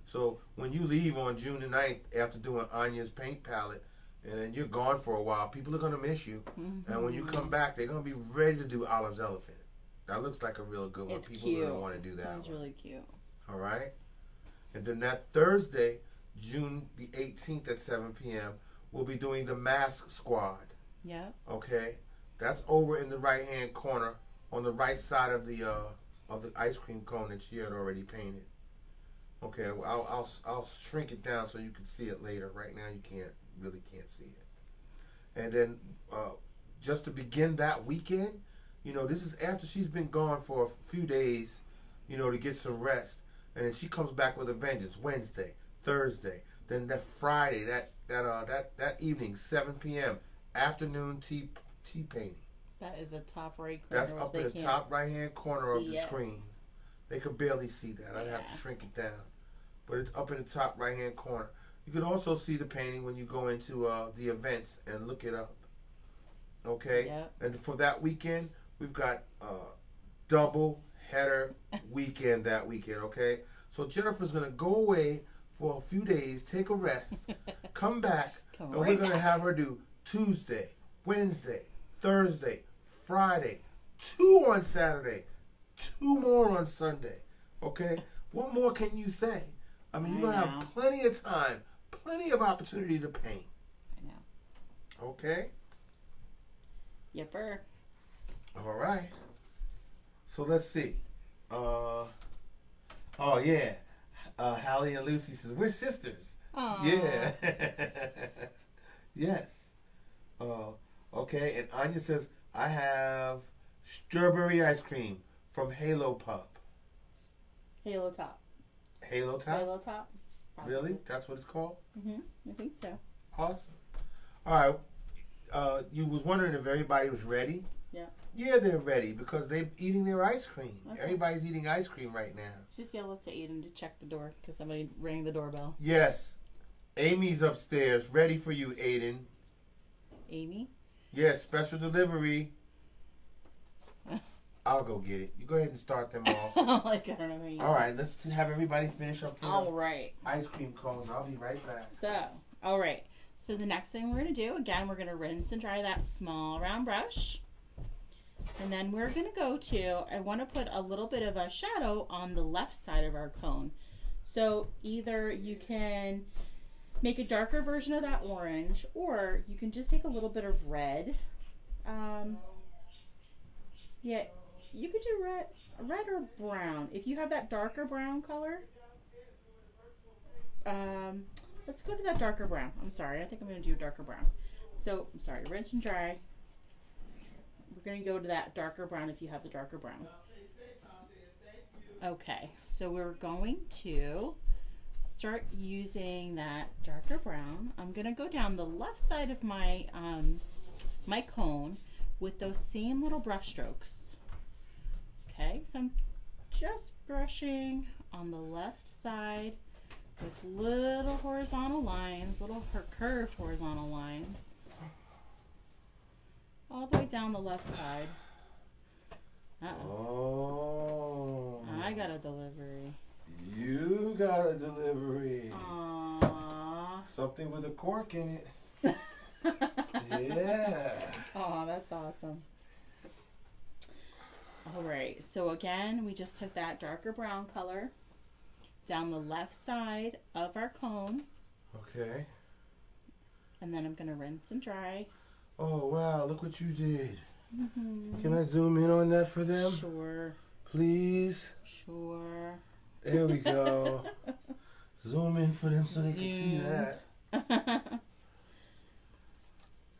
So when you leave on June the 9th after doing Anya's paint palette, and then you're gone for a while, people are going to miss you. Mm-hmm. And when you come back, they're going to be ready to do Olive's Elephant. That looks like a real good one. It's people cute. are going to want to do that. That's really cute. All right? And then that Thursday, June the 18th at 7 p.m., we'll be doing the Mask Squad. Yeah. Okay? That's over in the right-hand corner on the right side of the ice cream cone that she had already painted. Okay, well, I'll shrink it down so you can see it later. Right now, you really can't see it. And then just to begin that weekend, this is after she's been gone for a few days, to get some rest, and then she comes back with a vengeance. Wednesday, Thursday, then that Friday, that evening, 7 p.m. afternoon tea T-painting. That is the top right corner. That's up in the top right-hand corner of the screen. They could barely see that. I'd have to shrink it down. But it's up in the top right-hand corner. You can also see the painting when you go into the events and look it up. Okay? Yep. And for that weekend, we've got double header weekend that weekend, okay? So Jennifer's going to go away for a few days, take a rest, come back, and we're going to have her do Tuesday, Wednesday, Thursday, Friday, 2 on Saturday, 2 more on Sunday. Okay? What more can you say? I mean, you're going to have plenty of time, plenty of opportunity to paint. I know. Okay? Yepper. All right. So let's see. Oh, yeah. Hallie and Lucy says, we're sisters. Aww. Yeah. Yes. Okay, and Anya says, I have strawberry ice cream from Halo Pub. Halo Top. Halo Top? Halo Top. Probably. Really? That's what it's called? Mm-hmm. I think so. Awesome. All right. You was wondering if everybody was ready? Yeah. Yeah, they're ready because they're eating their ice cream. Okay. Everybody's eating ice cream right now. Just yell up to Aiden to check the door because somebody rang the doorbell. Yes. Amy's upstairs, ready for you, Aiden. Amy? Yes, special delivery. I'll go get it. You go ahead and start them off. Like, I don't know who you All right, let's have everybody finish up their All right. ice cream cones. I'll be right back. So, all right. So the next thing we're going to do, again, we're going to rinse and dry that small round brush. And then we're going to go to, I want to put a little bit of a shadow on the left side of our cone. So either you can make a darker version of that orange, or you can just take a little bit of red. Yeah, you could do red or brown. If you have that darker brown color, let's go to that darker brown. I'm sorry, I think I'm going to do darker brown. So, I'm sorry, rinse and dry. We're going to go to that darker brown if you have the darker brown. Okay, so we're going to start using that darker brown. I'm going to go down the left side of my my cone with those same little brush strokes. Okay, so I'm just brushing on the left side with little horizontal lines, little curved horizontal lines, all the way down the left side. Oh. I got a delivery. You got a delivery. Aww. Something with a cork in it. Yeah. Aw, that's awesome. Alright, so again, we just took that darker brown color down the left side of our cone. Okay. And then I'm going to rinse and dry. Oh, wow, look what you did. Mm-hmm. Can I zoom in on that for them? Sure. Please? Sure. There we go. Zoom in for them so they can see that.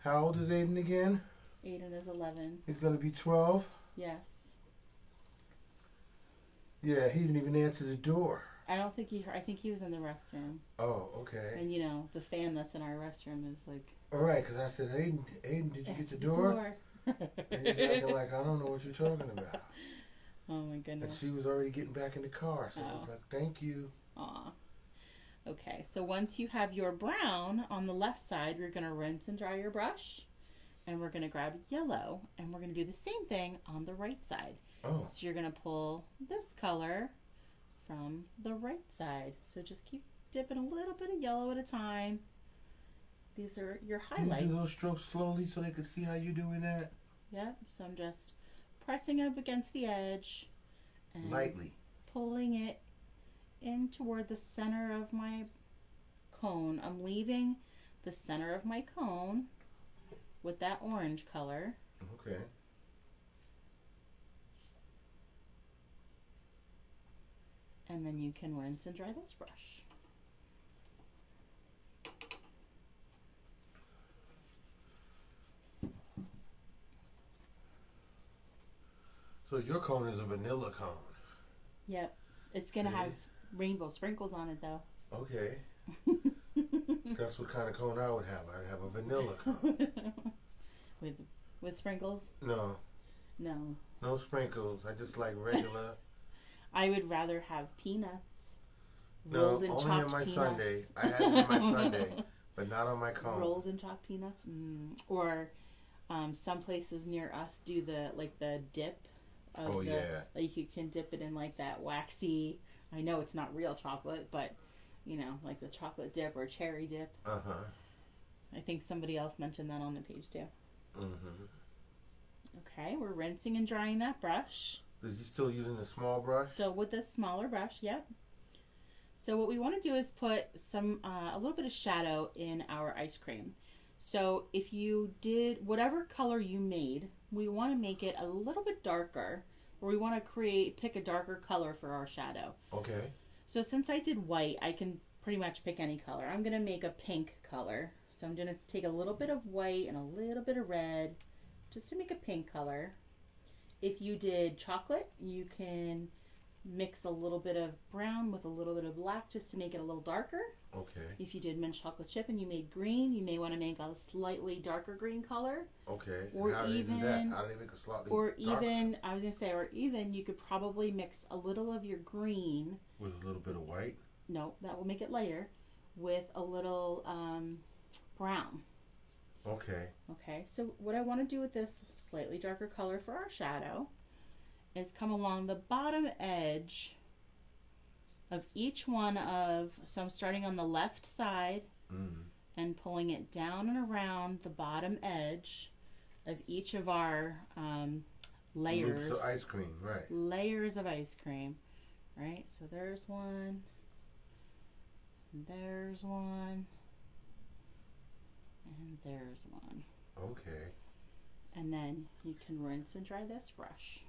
How old is Aiden again? Aiden is 11. He's going to be 12? Yes. Yeah, he didn't even answer the door. I don't think he heard. I think he was in the restroom. Oh, okay. And you know, the fan that's in our restroom is like... All right, because I said, Aiden, did you get the door? And he's acting like, I don't know what you're talking about. Oh my goodness. And she was already getting back in the car, so I was like, thank you. Aw. Okay, so once you have your brown on the left side, you're going to rinse and dry your brush. And we're going to grab yellow, and we're going to do the same thing on the right side. Oh. So you're going to pull this color from the right side. So just keep dipping a little bit of yellow at a time. These are your highlights. Can you do those strokes slowly so they can see how you're doing that? Yep, so I'm just pressing up against the edge. And lightly. Pulling it in toward the center of my cone. I'm leaving the center of my cone with that orange color. Okay. And then you can rinse and dry this brush. So your cone is a vanilla cone. Yep. It's going to have rainbow sprinkles on it, though. Okay. That's what kind of cone I would have. I'd have a vanilla cone. With With sprinkles? No. No. No sprinkles. I just like regular. I would rather have peanuts. No, only on my sundae. I had it on my sundae, but not on my cone. Rolled and chopped peanuts? Or some places near us do the dip. Like you can dip it in like that waxy, I know it's not real chocolate, but you know, like the chocolate dip or cherry dip. Uh-huh. I think somebody else mentioned that on the page too. Mm-hmm. Okay, we're rinsing and drying that brush. Is he still using the small brush? Still with this smaller brush, yep. So what we want to do is put a little bit of shadow in our ice cream. So if you did whatever color you made, we want to make it a little bit darker, or we want to pick a darker color for our shadow. Okay. So since I did white, I can pretty much pick any color. I'm going to make a pink color. So I'm going to take a little bit of white and a little bit of red just to make a pink color. If you did chocolate, you can mix a little bit of brown with a little bit of black just to make it a little darker. Okay. If you did mint chocolate chip and you made green, you may want to make a slightly darker green color. Okay. Or how do they do that? How do they make a slightly darker? Or even you could probably mix a little of your green with a little bit of white. No, that will make it lighter, with a little brown. Okay. Okay, so what I want to do with this slightly darker color for our shadow is come along the bottom edge of each one so I'm starting on the left side and pulling it down and around the bottom edge of each of our layers. Loops of ice cream, right. Layers of ice cream, right? So there's one, there's one, and there's one. Okay. And then you can rinse and dry this brush.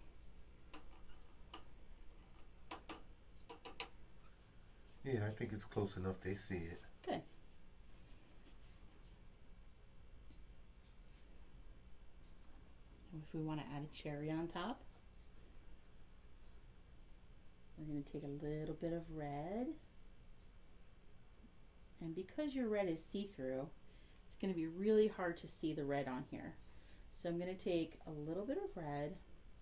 Yeah, I think it's close enough they see it. Good. If we want to add a cherry on top, we're going to take a little bit of red. And because your red is see-through, it's going to be really hard to see the red on here. So I'm going to take a little bit of red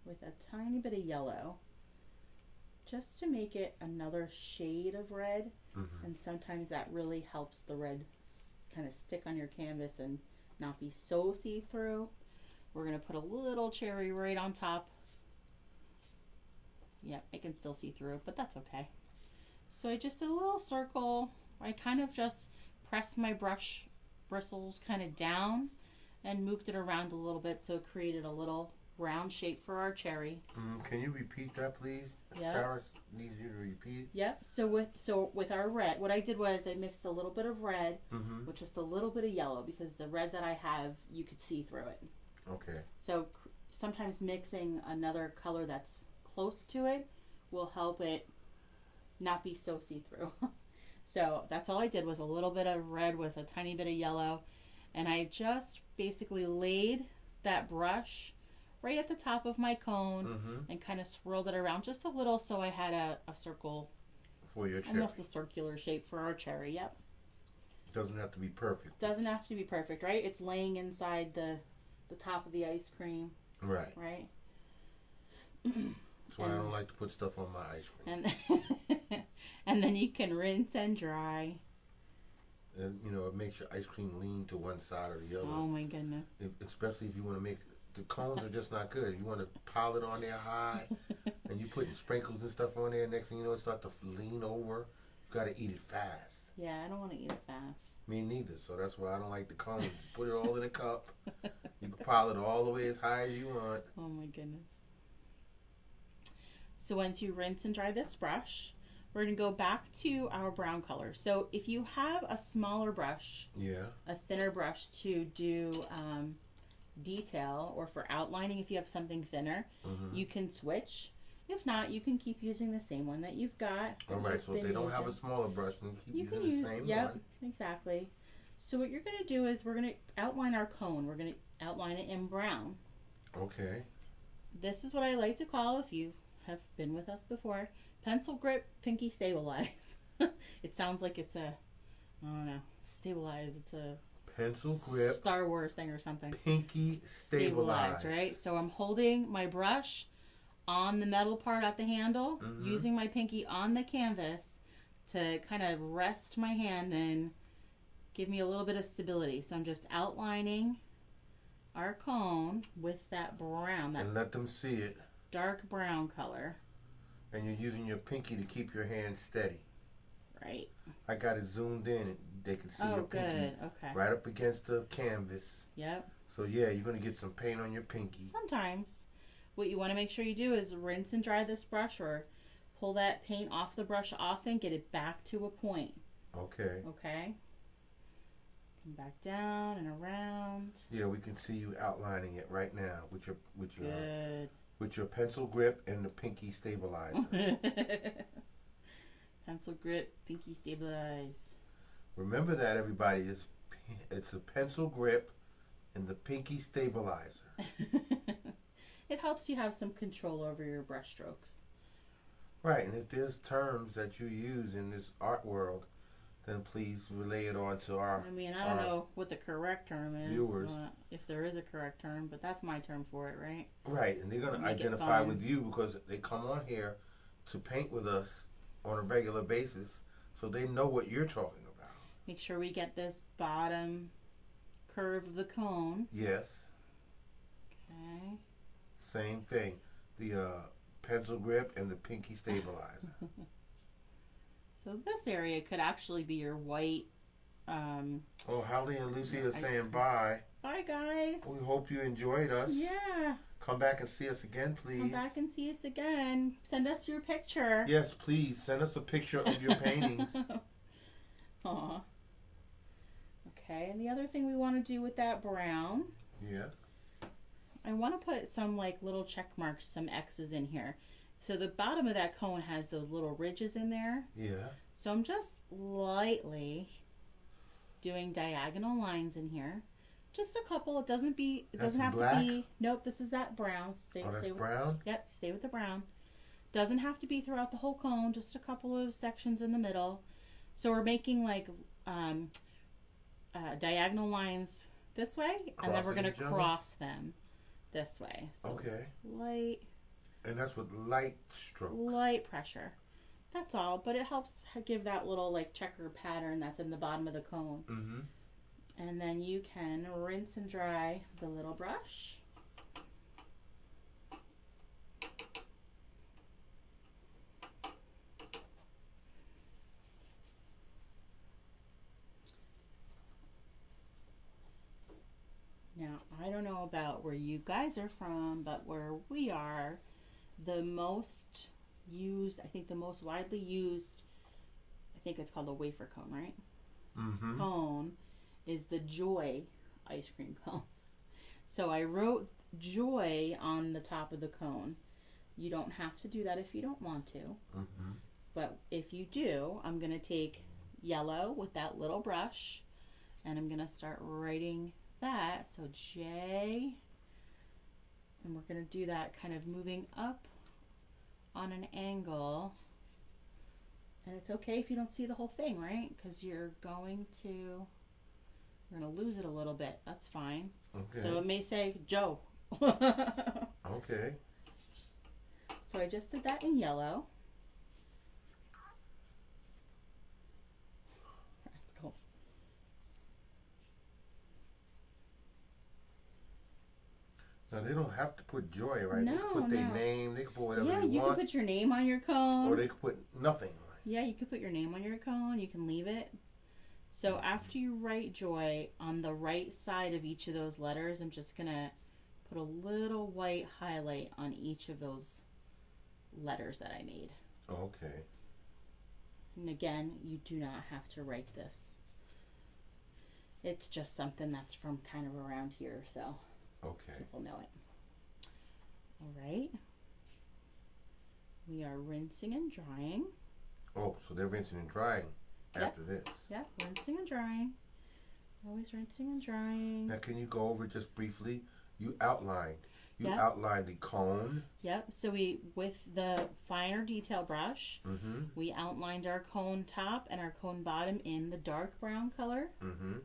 with a tiny bit of yellow just to make it another shade of red. And sometimes that really helps the red kind of stick on your canvas and not be so see-through. We're going to put a little cherry right on top. Yep, I can still see through it, but that's okay. So I just did a little circle. I kind of just pressed my brush bristles kind of down and moved it around a little bit so it created a little round shape for our cherry. Can you repeat that, please? Yep. Sarah needs you to repeat. Yep. So with our red, what I did was I mixed a little bit of red with just a little bit of yellow, because the red that I have, you could see through it. Okay. So sometimes mixing another color that's close to it will help it not be so see-through. So that's all I did, was a little bit of red with a tiny bit of yellow, and I just basically laid that brush right at the top of my cone and kind of swirled it around just a little, so I had a circle for your cherry. Almost a circular shape for our cherry. Yep. Doesn't have to be perfect. Doesn't have to be perfect, right? It's laying inside the top of the ice cream. Right. Right. That's why I don't like to put stuff on my ice cream. And then you can rinse and dry. And it makes your ice cream lean to one side or the other. Oh my goodness. Especially if you want to make the cones are just not good. You want to pile it on there high, and you putting sprinkles and stuff on there. Next thing you know, it starts to lean over. You got to eat it fast. Yeah, I don't want to eat it fast. Me neither. So that's why I don't like the cones. Put it all in a cup. You can pile it all the way as high as you want. Oh my goodness. So once you rinse and dry this brush, we're going to go back to our brown color. So if you have a smaller brush, a thinner brush to do detail, or for outlining, if you have something thinner, you can switch. If not, you can keep using the same one that you've got. All right, so if they don't have a smaller brush, then keep using the same one. Yep, exactly. So what you're going to do is we're going to outline our cone. We're going to outline it in brown. Okay. This is what I like to call, if you have been with us before, pencil grip pinky stabilize. It sounds like it's I don't know, stabilize. It's a Pencil grip. Star Wars thing or something. Pinky stabilize. Right? So I'm holding my brush on the metal part at the handle, using my pinky on the canvas to kind of rest my hand and give me a little bit of stability. So I'm just outlining our cone with that brown. That and let them see it. Dark brown color. And you're using your pinky to keep your hand steady. Right. I got it zoomed in. They can see your pinky okay. right up against the canvas. Yep. So yeah, you're going to get some paint on your pinky. Sometimes. What you want to make sure you do is rinse and dry this brush, or pull that paint off the brush often, get it back to a point. Okay. Okay. Come back down and around. Yeah, we can see you outlining it right now with your Good. With your pencil grip and the pinky stabilizer. Pencil grip, pinky stabilize. Remember that, everybody. It's a pencil grip and the pinky stabilizer. It helps you have some control over your brush strokes. Right, and if there's terms that you use in this art world, then please relay it on to our I don't know what the correct term is. Viewers. If there is a correct term, but that's my term for it, right? Right, and they're going to identify with you because they come on here to paint with us on a regular basis, so they know what you're talking about. Make sure we get this bottom curve of the cone. Yes. Okay. Same thing. The pencil grip and the pinky stabilizer. So this area could actually be your white. Holly and Lucy are saying bye. Bye, guys. We hope you enjoyed us. Yeah. Come back and see us again, please. Come back and see us again. Send us your picture. Yes, please. Send us a picture of your paintings. Aw. Okay, and the other thing we want to do with that brown. Yeah. I want to put some like little check marks, some X's in here. So the bottom of that cone has those little ridges in there. Yeah. So I'm just lightly doing diagonal lines in here. Just a couple. It doesn't have black? to be. Nope, this is that brown. Stay with brown? Yep, stay with the brown. Doesn't have to be throughout the whole cone, just a couple of sections in the middle. So we're making like diagonal lines this way, and then we're going to cross them this way. So okay. Light. And that's with light strokes. Light pressure. That's all, but it helps give that little like checker pattern that's in the bottom of the cone. Mm-hmm. And then you can rinse and dry the little brush. Now, I don't know about where you guys are from, but where we are, the most used, I think the most widely used, I think it's called a wafer cone, right? Mm-hmm. Cone is the Joy ice cream cone. So I wrote Joy on the top of the cone. You don't have to do that if you don't want to. Mm-hmm. But if you do, I'm going to take yellow with that little brush, and I'm going to start writing that. So J, and we're going to do that kind of moving up on an angle. And it's okay if you don't see the whole thing, right? Because you're going to lose it a little bit. That's fine. Okay. So it may say Joe. Okay. So I just did that in yellow. Rascal. Now they don't have to put Joy, right? No, they can put their no. name. They can put whatever they Yeah, you want. can put your name on your cone. Or they can put nothing on it. Yeah, you could put your name on your cone. You can leave it. So after you write Joy, on the right side of each of those letters, I'm just going to put a little white highlight on each of those letters that I made. Okay. And again, you do not have to write this. It's just something that's from kind of around here, so okay. people know it. All right. We are rinsing and drying. Oh, so they're rinsing and drying after this. Yep, rinsing and drying. Always rinsing and drying. Now, can you go over just briefly? You outlined. You Yep. outlined the cone. Yep, so we, with the finer detail brush, Mm-hmm. we outlined our cone top and our cone bottom in the dark brown color. Mm-hmm.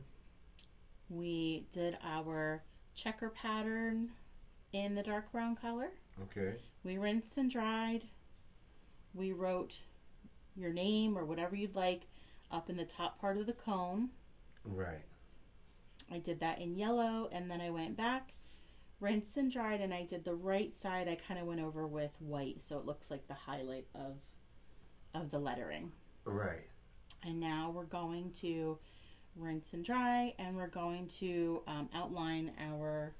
We did our checker pattern in the dark brown color. Okay. We rinsed and dried. We wrote your name or whatever you'd like up in the top part of the cone. Right. I did that in yellow, and then I went back, rinsed and dried, and I did the right side. I kind of went over with white, so it looks like the highlight of the lettering. Right. And now we're going to rinse and dry, and we're going to outline our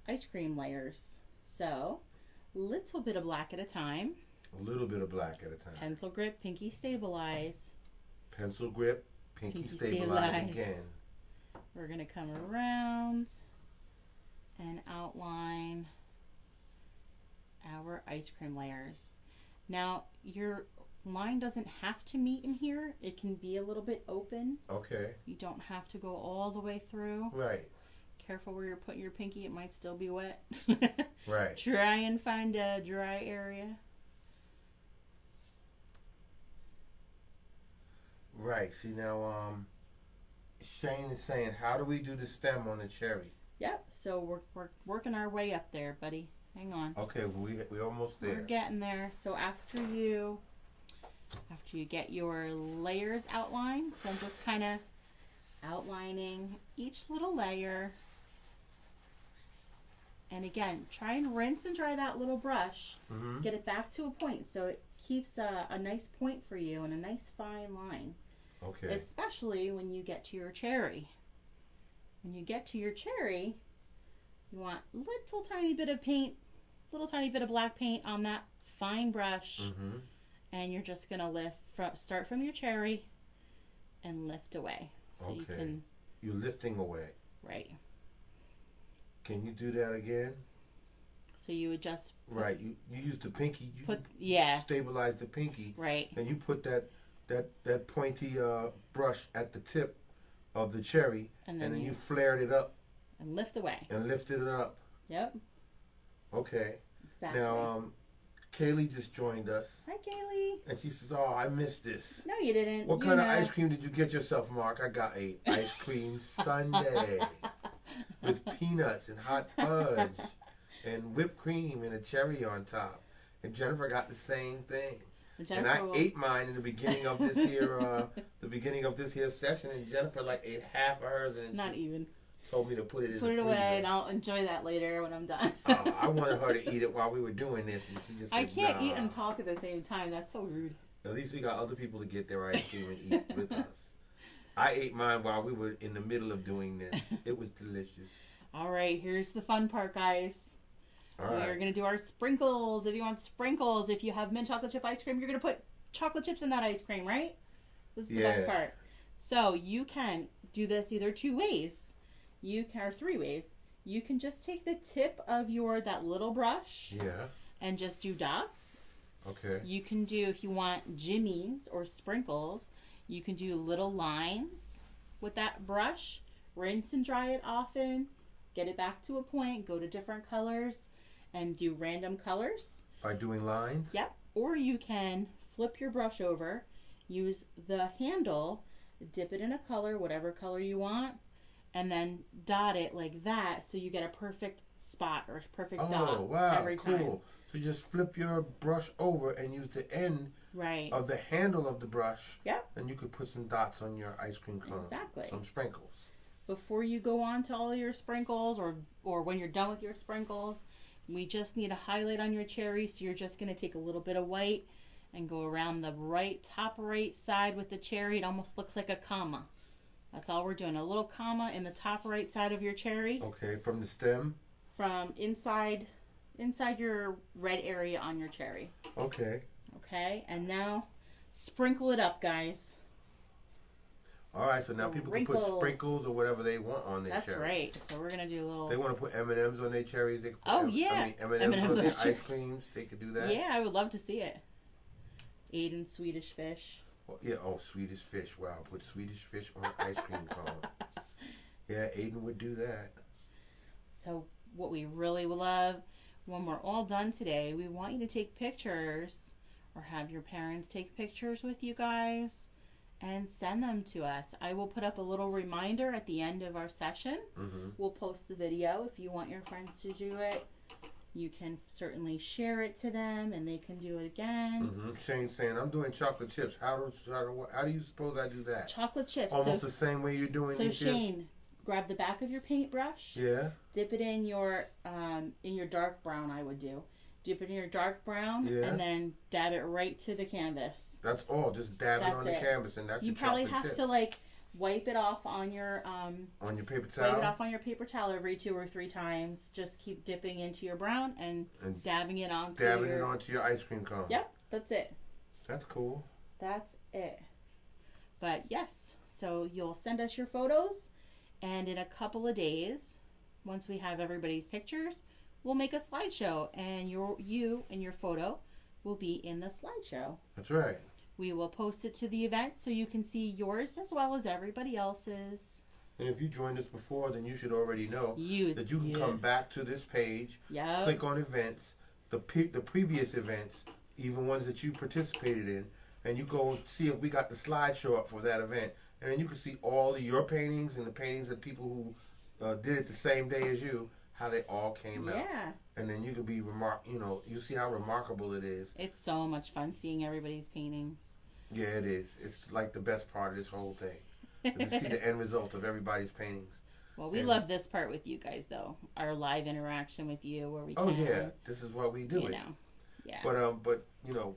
ice cream layers. So, little bit of black at a time. A little bit of black at a time. Pencil grip, pinky stabilize. Pencil grip, pinky stabilize again. We're going to come around and outline our ice cream layers. Now, your line doesn't have to meet in here. It can be a little bit open. Okay. You don't have to go all the way through. Right. Careful where you're putting your pinky. It might still be wet. Right. Try and find a dry area. Right. See, now, Shane is saying, how do we do the stem on the cherry? Yep. So we're working our way up there, buddy. Hang on. Okay, we're almost there. We're getting there. So after you get your layers outlined, so I'm just kind of outlining each little layer. And again, try and rinse and dry that little brush. Mm-hmm. Get it back to a point so it keeps a nice point for you and a nice fine line. Okay. Especially when you get to your cherry. When you get to your cherry, you want little tiny bit of paint, little tiny bit of black paint on that fine brush. Mm-hmm. And you're just going to start from your cherry and lift away. So okay. You can, you're lifting away. Right. Can you do that again? So you would just... Right. You use the pinky. Stabilize the pinky. Right. And you put that pointy brush at the tip of the cherry. And then you flared it up. And lift away. And lifted it up. Yep. Okay. Exactly. Now, Kaylee just joined us. Hi, Kaylee. And she says, oh, I missed this. No, you didn't. What kind of ice cream did you get yourself, Mark? I got a ice cream sundae with peanuts and hot fudge and whipped cream and a cherry on top. And Jennifer got the same thing. And I ate mine in the beginning of this here session, and Jennifer ate half of hers, and not even told me to put it in the freezer. Put it away, and I'll enjoy that later when I'm done. I wanted her to eat it while we were doing this, and she just said, I can't eat and talk at the same time. That's so rude. At least we got other people to get their ice cream and eat with us. I ate mine while we were in the middle of doing this. It was delicious. All right, here's the fun part, guys. We're going to do our sprinkles. If you want sprinkles, if you have mint chocolate chip ice cream, you're going to put chocolate chips in that ice cream, right? This is the best part. So you can do this either two ways. Or three ways. You can just take the tip of that little brush. Yeah. And just do dots. Okay. You can do, if you want jimmies or sprinkles, you can do little lines with that brush. Rinse and dry it often. Get it back to a point. Go to different colors. And do random colors. By doing lines? Yep. Or you can flip your brush over, use the handle, dip it in a color, whatever color you want, and then dot it like that so you get a perfect spot or a perfect dot every time. Cool. So you just flip your brush over and use the end of the handle of the brush. Yep. And you could put some dots on your ice cream cone. Exactly. Some sprinkles. Before you go on to all your sprinkles or when you're done with your sprinkles, we just need a highlight on your cherry, so you're just going to take a little bit of white and go around the top right side with the cherry. It almost looks like a comma. That's all we're doing. A little comma in the top right side of your cherry. Okay, from the stem? From inside your red area on your cherry. Okay. Okay, and now sprinkle it up, guys. All right, so now people can put sprinkles or whatever they want on their cherries. That's right. So we're going to do a little... They want to put M&Ms on their cherries. They could put M&Ms on their ice creams. They could do that. Yeah, I would love to see it. Aiden, Swedish fish. Well, yeah, Swedish fish. Wow, put Swedish fish on ice cream cone. Yeah, Aiden would do that. So what we really love, when we're all done today, we want you to take pictures or have your parents take pictures with you guys and send them to us. I will put up a little reminder at the end of our session. Mm-hmm. We'll post the video. If you want your friends to do it, you can certainly share it to them and they can do it again. Mm-hmm. Shane's saying, I'm doing chocolate chips. How do you suppose I do that? Chocolate chips. Almost the same way you're doing these. So Shane, grab the back of your paintbrush. Yeah. Dip it in your dark brown, I would do. Dip it in your dark brown, yeah. and then dab it right to the canvas. That's all. Just dab it on the canvas, and that's you your probably chocolate have chips. to wipe it off on your paper towel. Wipe it off on your paper towel every 2 or 3 times. Just keep dipping into your brown and dabbing it onto your ice cream cone. Yep, that's it. That's cool. That's it. But yes, so you'll send us your photos, and in a couple of days, once we have everybody's pictures, we'll make a slideshow, and you and your photo will be in the slideshow. That's right. We will post it to the event so you can see yours as well as everybody else's. And if you joined us before, then you should already know that you can come back to this page, click on events, the previous events, even ones that you participated in, and you go see if we got the slideshow up for that event. And then you can see all of your paintings and the paintings of people who did it the same day as you, how they all came out. And then you could be you see how remarkable it is. It's so much fun seeing everybody's paintings. Yeah, it is. It's like the best part of this whole thing. To see the end result of everybody's paintings. Well, we love this part with you guys, though. Our live interaction with you, where we. Oh yeah, this is why we do it. Yeah. But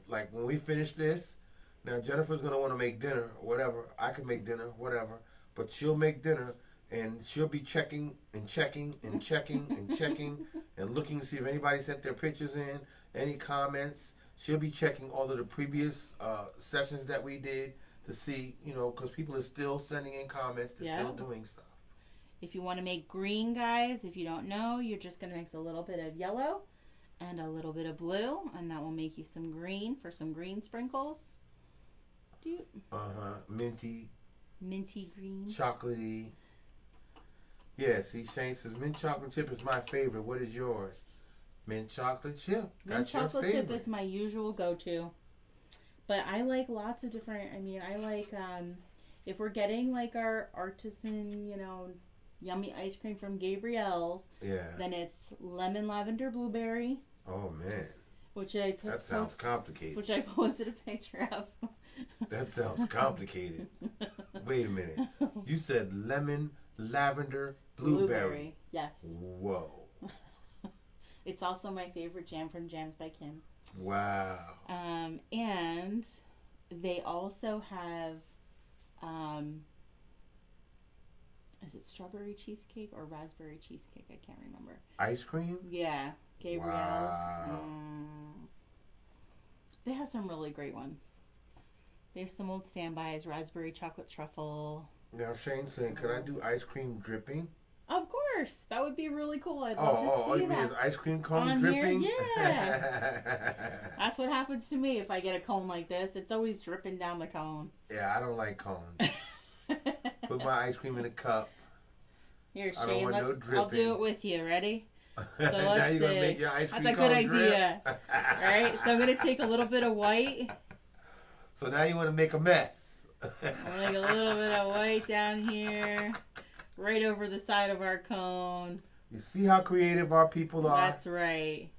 like when we finish this, now Jennifer's gonna want to make dinner or whatever. I can make dinner, whatever. But she'll make dinner, and she'll be checking and checking and checking and checking and looking to see if anybody sent their pictures in, any comments. She'll be checking all of the previous sessions that we did to see, because people are still sending in comments. They're still doing stuff. If you want to make green, guys, if you don't know, you're just going to mix a little bit of yellow and a little bit of blue, and that will make you some green for some green sprinkles. Minty green. Chocolatey. Yeah, see, Shane says, mint chocolate chip is my favorite. What is yours? Mint chocolate chip. Mint chocolate chip is my usual go-to. But I like lots of different, I like, if we're getting our artisan, yummy ice cream from Gabrielle's, then it's lemon lavender blueberry. Oh, man. That sounds complicated. Which I posted a picture of. That sounds complicated. Wait a minute. You said lemon, lavender, blueberry. Yes. Whoa. It's also my favorite jam from Jams by Kim. Wow. And they also have, is it strawberry cheesecake or raspberry cheesecake? I can't remember. Ice cream? Yeah. Gabrielle's. Wow. They have some really great ones. They have some old standbys, raspberry chocolate truffle. Now Shane's saying, could I do ice cream dripping? Of course. That would be really cool. I'd love to see you mean that. ice cream cone on dripping? Here? Yeah. That's what happens to me if I get a cone like this. It's always dripping down the cone. Yeah, I don't like cones. Put my ice cream in a cup. Here, I Shane, don't want no dripping. I'll do it with you. Ready? So now you're going to make your ice cream That's a cone good drip? idea. All right, so I'm going to take a little bit of white. So now you want to make a mess. I'll make a little bit of white down here. Right over the side of our cone. You see how creative our people are? That's right.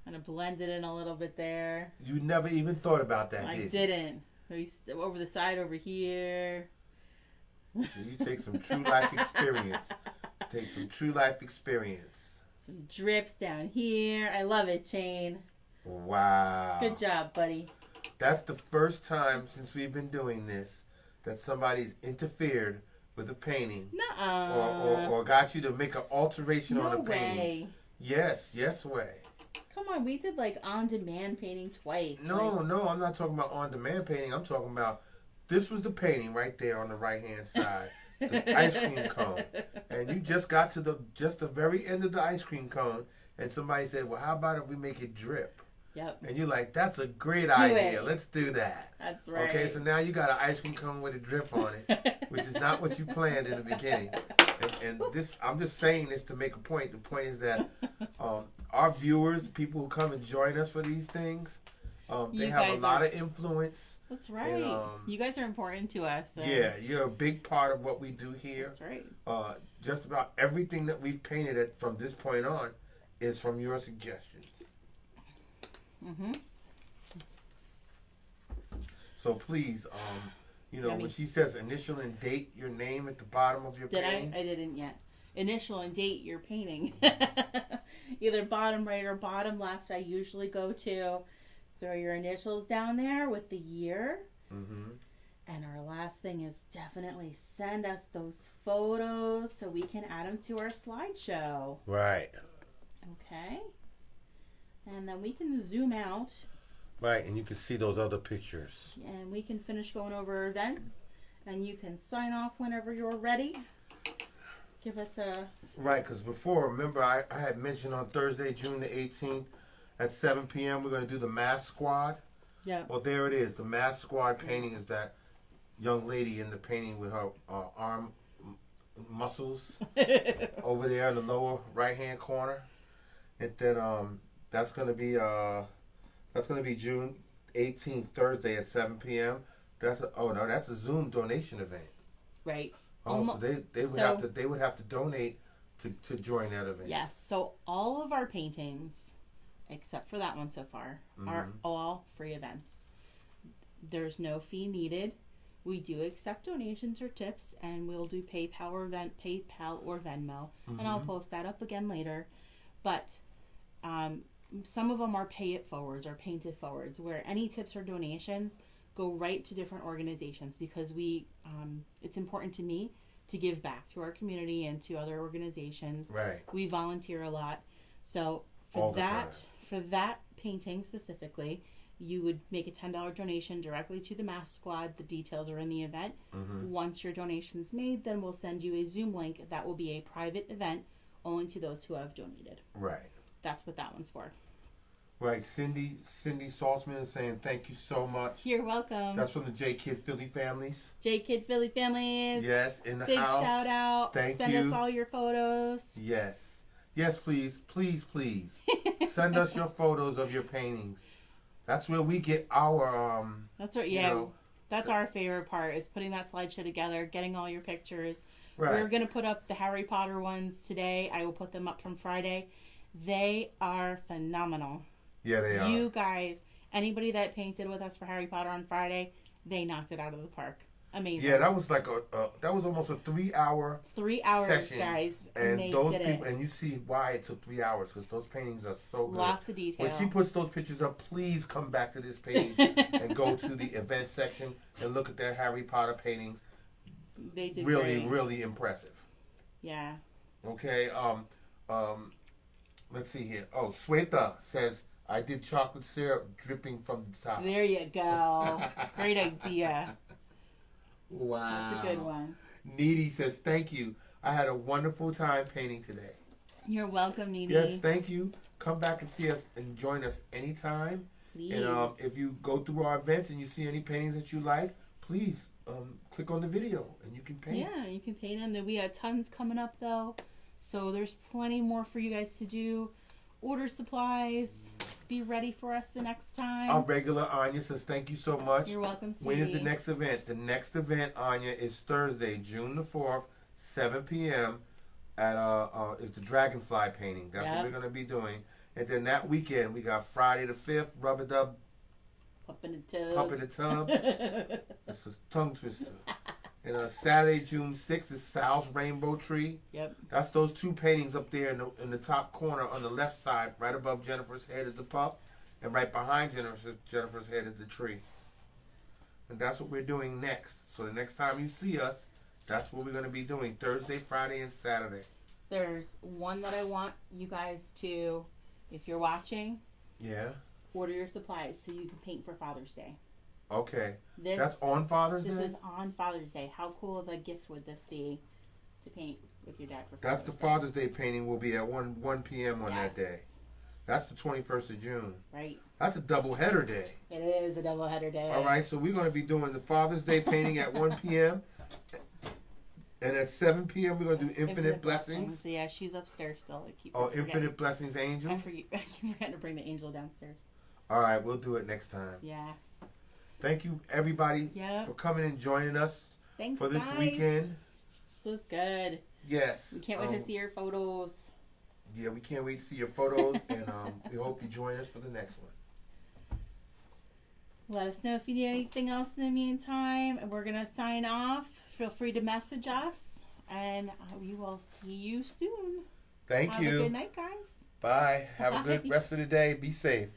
I'm going to blend it in a little bit there. You never even thought about that, I did you? didn't. Over the side over here. So you take some true life experience. Take some true life experience. Some drips down here. I love it, Shane. Wow. Good job, buddy. That's the first time since we've been doing this that somebody's interfered with a painting. Nuh-uh. Or got you to make an alteration on a painting. Way. Yes way. Come on, we did on-demand painting twice. No, I'm not talking about on-demand painting. I'm talking about this was the painting right there on the right-hand side. The ice cream cone. And you just got to the very end of the ice cream cone and somebody said, well, how about if we make it drip? Yep. And you're like, that's a great idea. Let's do that. That's right. Okay, so now you got an ice cream cone with a drip on it, which is not what you planned in the beginning. And this, I'm just saying this to make a point. The point is that our viewers, people who come and join us for these things, They have a lot of influence. That's right. And, you guys are important to us. Yeah, you're a big part of what we do here. That's right. Just about everything that we've painted from this point on is from your suggestions. Mm-hmm. So please, when she says initial and date your name at the bottom of your painting. I didn't yet. Initial and date your painting. Either bottom right or bottom left. I usually go to throw your initials down there with the year. Mm-hmm. And our last thing is definitely send us those photos so we can add them to our slideshow. Right. Okay. And then we can zoom out. Right, and you can see those other pictures. And we can finish going over events. And you can sign off whenever you're ready. Give us a... Right, because before, remember, I had mentioned on Thursday, June the 18th, at 7 p.m., we're going to do the Mask Squad. Yeah. Well, there it is. The Mask Squad painting is that young lady in the painting with her arm muscles over there in the lower right-hand corner. And then that's going to be June 18th, Thursday at 7 p.m. That's a Zoom donation event. Right. Oh, so they would have to donate to join that event. Yes. So all of our paintings, except for that one so far, are all free events. There's no fee needed. We do accept donations or tips, and we'll do PayPal or Venmo, and I'll post that up again later. But some of them are pay it forwards or paint it forwards, where any tips or donations go right to different organizations, because it's important to me to give back to our community and to other organizations. Right. We volunteer a lot. So for that painting specifically, you would make a $10 donation directly to the Mask Squad. The details are in the event. Once your donation's made, then we'll send you a Zoom link that will be a private event only to those who have donated. Right. That's what that one's for. Right. Cindy Saltzman is saying thank you so much. You're welcome. That's from the J Kid Philly families. J Kid Philly families. Yes, in the Big house. Big shout out. Thank Send you. us all your photos. Yes. Yes, please. Please, please. Send us your photos of your paintings. That's where we get our That's right. Yeah. That's our favorite part, is putting that slideshow together, getting all your pictures. Right. We're going to put up the Harry Potter ones today. I will put them up from Friday. They are phenomenal. Yeah, they are. You guys, anybody that painted with us for Harry Potter on Friday, they knocked it out of the park. Amazing. Yeah, that was like that was almost a 3-hour 3 hours, session. Guys. And those people, and you see why it took 3 hours, because those paintings are so good. Lots of detail. When she puts those pictures up, please come back to this page and go to the event section and look at their Harry Potter paintings. They did really, really impressive. Yeah. Okay. Let's see here. Oh, Swetha says, I did chocolate syrup dripping from the top. There you go. Great idea. Wow. That's a good one. Needy says, thank you. I had a wonderful time painting today. You're welcome, Needy. Yes, thank you. Come back and see us and join us anytime. Please. And if you go through our events and you see any paintings that you like, please click on the video and you can paint. Yeah, you can paint them. We have tons coming up, though. So there's plenty more for you guys to do. Order supplies. Be ready for us the next time. Our regular Anya says thank you so much. You're welcome, Stevie. When is the next event? The next event, Anya, is Thursday, June the 4th, 7 p.m. at is the Dragonfly painting. That's what we're going to be doing. And then that weekend, we got Friday the 5th, Rubber Dub. Pup in the Tub. Pup in the Tub. It's a tongue twister. And Saturday, June 6th, is Sal's Rainbow Tree. Yep. That's those two paintings up there in the top corner on the left side, right above Jennifer's head is the pup, and right behind Jennifer's head is the tree. And that's what we're doing next. So the next time you see us, that's what we're going to be doing, Thursday, Friday, and Saturday. There's one that I want you guys to, if you're watching, order your supplies so you can paint for Father's Day. Okay. That's on Father's Day? This is on Father's Day. How cool of a gift would this be to paint with your dad for Father's Day? That's the Father's Day painting will be at 1 p.m. on that day. That's the 21st of June. Right. That's a double-header day. It is a double-header day. All right, so we're going to be doing the Father's Day painting at 1 p.m. And at 7 p.m. we're going to do Infinite Blessings. So yeah, she's upstairs still. Infinite Blessings Angel. I keep forgetting to bring the angel downstairs. All right, we'll do it next time. Yeah. Thank you, everybody, Yep. for coming and joining us Thanks, for this guys. weekend. This was good. Yes. We can't wait to see your photos. Yeah, we can't wait to see your photos, and we hope you join us for the next one. Let us know if you need anything else in the meantime. And we're going to sign off. Feel free to message us. And we will see you soon. Thank you. Have a good night, guys. Bye. Have a Bye. good rest of the day. Be safe.